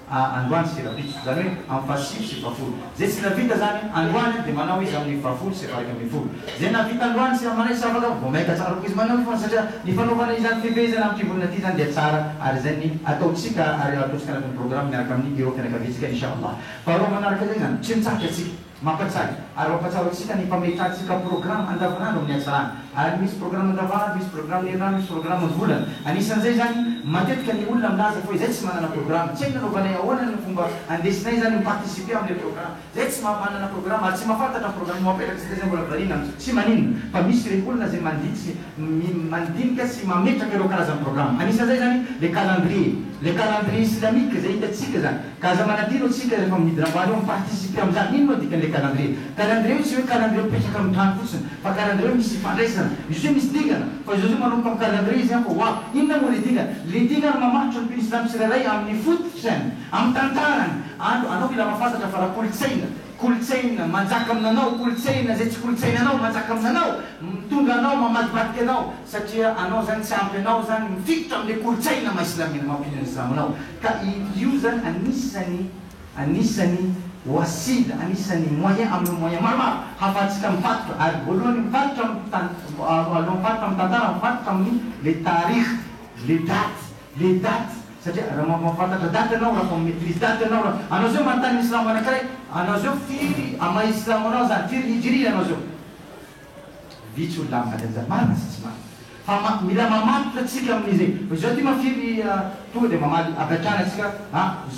androany sy rapitso zany hoe amin'ny fahasivy sy fahafolo zay tsy navita zany androany dia manao izy amin'ny fahafolo sy faraika ambin'ny folo zay navita androany sy manao izy afaka vao maika tsara koa izy manao fa satria ny fanaovana izany fifehezana amin'ny volana ty zany dia tsara ary zay ny ataotsika ary ataotsika anatin'ny programme miaraka amin'ny iro fianakaviantsika Inch'Allah faharoa manaraka zay zany tsy mitsaky atsika mampatsary ary mampatsara atsika ny fametrahantsika programme andavanandro amin'ny atsarana ary misy programme andavanandro misy programme nirana misy programme volana anisan'izay zany matetika ny olona milaza fa zay tsy manana programme tsy haiko nanaovanay ahoana ny fomba andesinay zany miparticiper amin'ny programme zay tsy manana programme ary tsy mahafantatra programme mapetraka zay mbola varina tsy maninona fa misy reny olona zay mandinika sy mametraka ireo karazany programme anisan'izay zany le calendrier islamique zay hitatsika zany ka aza manadino atsika rehefa midina ambany eo miparticiper amin'izany ino moa dikan'le calendrier tsy hoe calendrier mipetraka amin'ny trano fotsiny fa calendrier misy fandraisana izy hoe misy dingana fa izy hoe manomboka amin'ny calendrier izy fa wa inona moa le dingana mamaritra ny mpino islamy tsirairay amin'ny fototrany amin'ny tantarany anao mila mahafantatra fa raha kolotsaina manjaka aminanao kolotsaina zay tsy kolotsainanao manjaka aminanao mitondra anao mamadibadiky anao satria anao zany tsy ampy anao zany mifitotra amin'le kolotsaina maislamina mampinany islamanao ka io zany anisany wasila anisany moyen amin'ny moyen maromaro hafahantsika mifatotra ary voalohany mifatotra amin'ny tantara mifatotra amin'ny le tarikh les dates Satria raha mahafantatra datanao raha maîtrise datanao raha anao zao manontany islamo anankiray anao zao firy ama islamo anao zany firy hijria anao zao vitsy olona amin'izany marina sy tsy marina fa mila mamatotra atsika amin'izay zao ty mafiry tonga dia mamaly agatrana atsika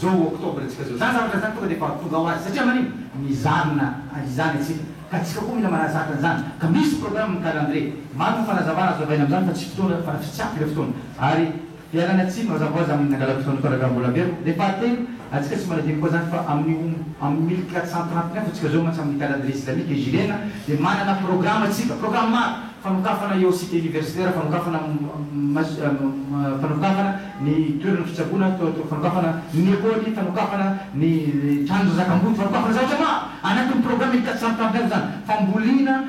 zao octobre atsika zao zany zavatra zany tonga dia fa tonga ho azy satria manino mizanona izany atsika ka atsika koa mila manazatra zany ka misy programme ny calendrier maro ny fanazavana azavaina amin'izany fa tsy fotoana fa tsy afy le fotoana ary fiarana atsika mazavaza amin'ny nangala fotoana karaha mbola bero dia fahatelo atsika tsy manadiny koa zany fa amin'ny 1439 atsika zao mantsy amin'ny calendrier islamique hijrienne dia manana programme atsika programme maro fanokafana eo cité universitaire fanokafana ny toerana fitsaboana fanokafana ny école fanokafana ny trano zakamboty fanokafana zavatra maro anatin'ny programme 1439 zany fambolina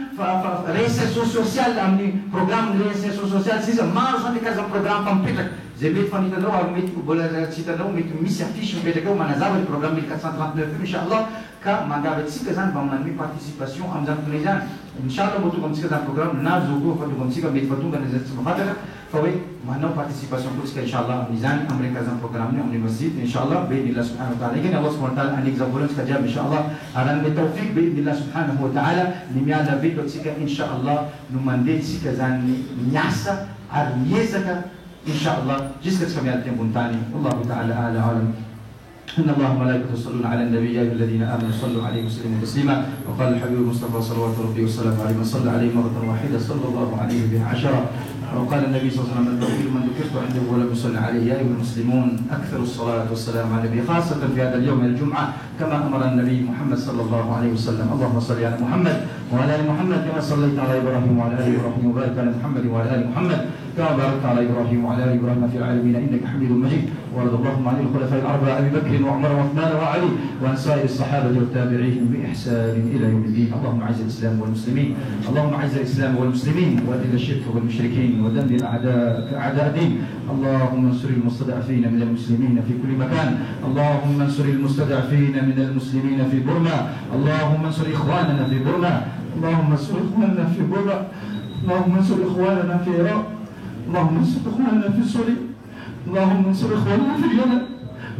réinsertion sociale amin'ny programme réinsertion sociale sisa maro zany le karazana programme fampipetraka zay mety fanitanao ary mety mbola tsy hitanao mety misy affiche mipetraka eo manazava le programme 1439 inchallah ka mandava atsika zany mba manome participation amin'izany fotoana izany inchallah mba tonga amintsika zany programme na zo koa fa tonga amintsika mety fa tonga nazay tsy mafantatra fa hoe manao participation koa tsika inchallah amin'izany amin'ny karazana programme ny amin'ny masjid inchallah biidhnillah subhanahu wa ta'ala ikany Allah subhanahu wa ta'ala anexample tsika jiaby inchallah arany tawfiq biidhnillah subhanahu wa ta'ala ny miala veto atsika inchallah no mandeha tsika zany miasa ary miezaka inchallah jusqu'à ce qu'on ait tani wallahu ta'ala ala alam إن الله وملائكته يصلون على النبي يا أيها الذين آمنوا صلوا عليه وسلموا تسليما وقال الحبيب المصطفى صلوات ربي وسلامه عليه من صلى عليه مرة واحدة صلى الله عليه بها عشرة وقال النبي صلى الله عليه وسلم من ذكرت عنده ولم يصلي عليه يا أيها المسلمون أكثر الصلاة والسلام على النبي خاصة في هذا اليوم الجمعة كما أمر النبي محمد صلى الله عليه وسلم اللهم صل على محمد وعلى آل محمد كما صليت على إبراهيم وعلى آل إبراهيم وبارك على محمد وعلى آل محمد كما باركت على إبراهيم وعلى آل إبراهيم في العالمين إنك حميد مجيد وارض اللهم عن الخلفاء الأربعة أبي بكر وعمر وعثمان وعلي وعن سائر الصحابة والتابعين بإحسان إلى يوم الدين اللهم أعز الإسلام والمسلمين اللهم أعز الإسلام والمسلمين وأذل الشرك والمشركين ودمر أعداء الدين اللهم انصر المستضعفين من المسلمين في كل مكان اللهم انصر المستضعفين من المسلمين في بورما اللهم انصر إخواننا في بورما اللهم انصر إخواننا في بورما اللهم انصر إخواننا في العراق اللهم انصر إخواننا في سوريا اللهم انصر إخواننا في اليمن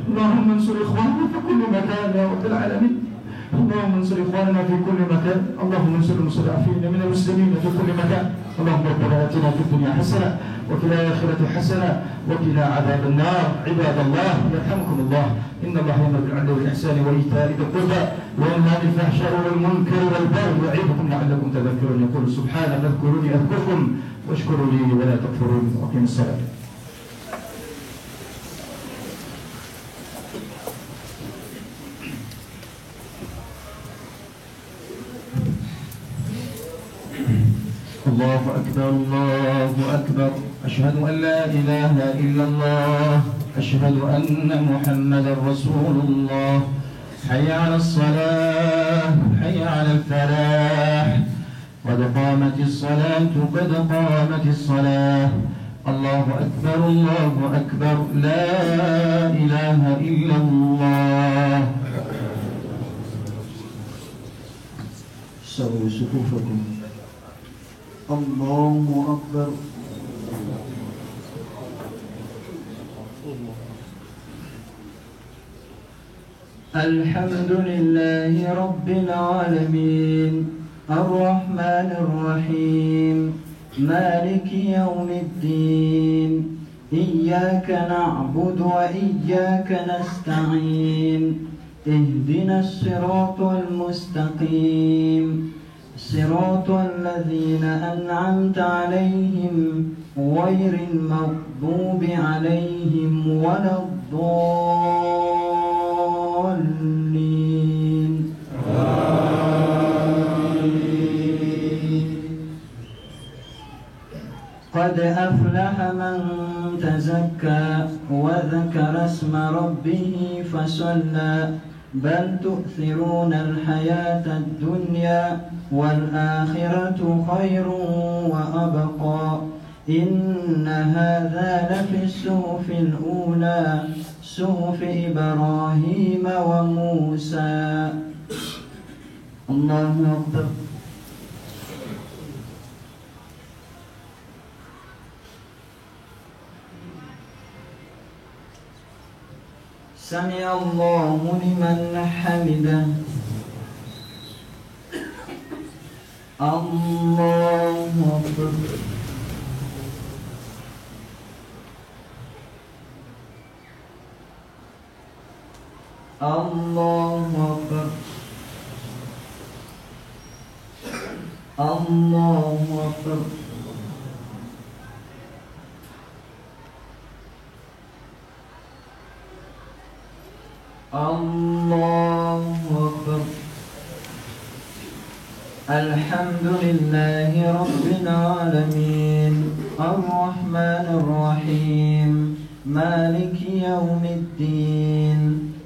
اللهم انصر إخواننا في كل مكان يا رب العالمين اللهم انصر إخواننا في كل مكان اللهم انصر المستضعفين من المسلمين في كل مكان اللهم ربنا آتنا في الدنيا حسنة وفي الآخرة حسنة وقنا عذاب النار عباد الله يرحمكم الله إن الله يأمر بالعدل والإحسان وإيتاء ذي القربى وينهى عن الفحشاء والمنكر والبغي يعظكم لعلكم تذكرون يقول سبحانه فاذكروني أذكركم واشكروا لي ولا تكفرون وأقيموا الصلاة الله أكبر الله أكبر أشهد أن لا إله إلا الله أشهد أن محمدا رسول الله حي على الصلاة حي على الفلاح قد قامت الصلاة قد قامت الصلاة الله أكبر لا إله إلا الله سووا صفوفكم الله أكبر الحمد لله رب العالمين الرحمن الرحيم مالك يوم الدين إياك نعبد وإياك نستعين اهدنا الصراط المستقيم صراط الذين أنعمت عليهم غير المغضوب عليهم ولا الضالين قد أفلح من تزكى وذكر اسم ربه فصلى بل تؤثرون الحياة الدنيا والآخرة خير وأبقى إن هذا لفي الصحف الأولى صحف إبراهيم وموسى الله أكبر سمع الله لمن حمده. الله أكبر. الله أكبر. الله أكبر. الله أكبر. الحمد لله رب العالمين الرحمن الرحيم مالك يوم الدين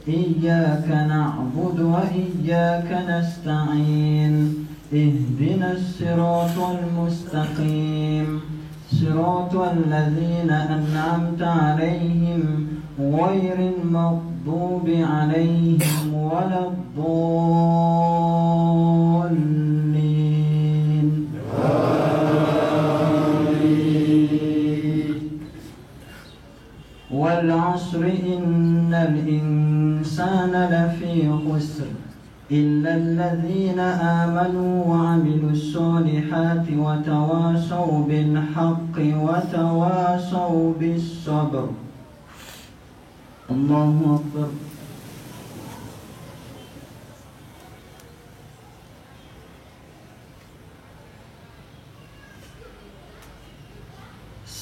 إياك نعبد وإياك نستعين اهدنا الصراط المستقيم صراط الذين أنعمت عليهم غير المغضوب عليهم ولا الضالين. والعصر إن الإنسان لفي خسر إلا الذين آمنوا وعملوا الصالحات وتواصوا بالحق وتواصوا بالصبر. الله أكبر.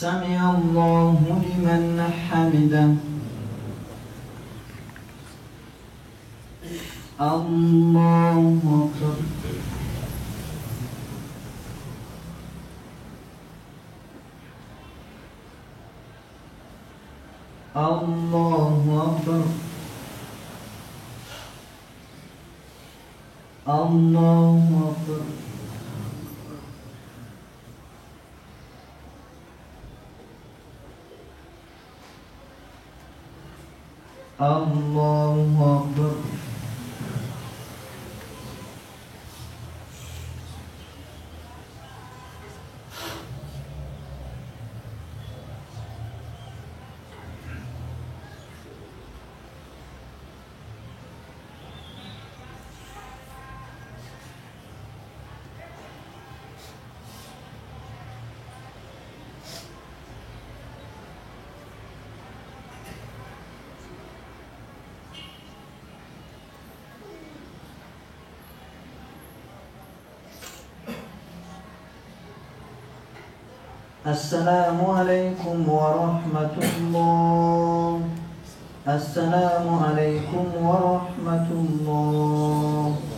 سمع الله لمن حمده. الله أكبر. الله أكبر. الله أكبر. الله أكبر. السلام عليكم ورحمة الله. السلام عليكم ورحمة الله.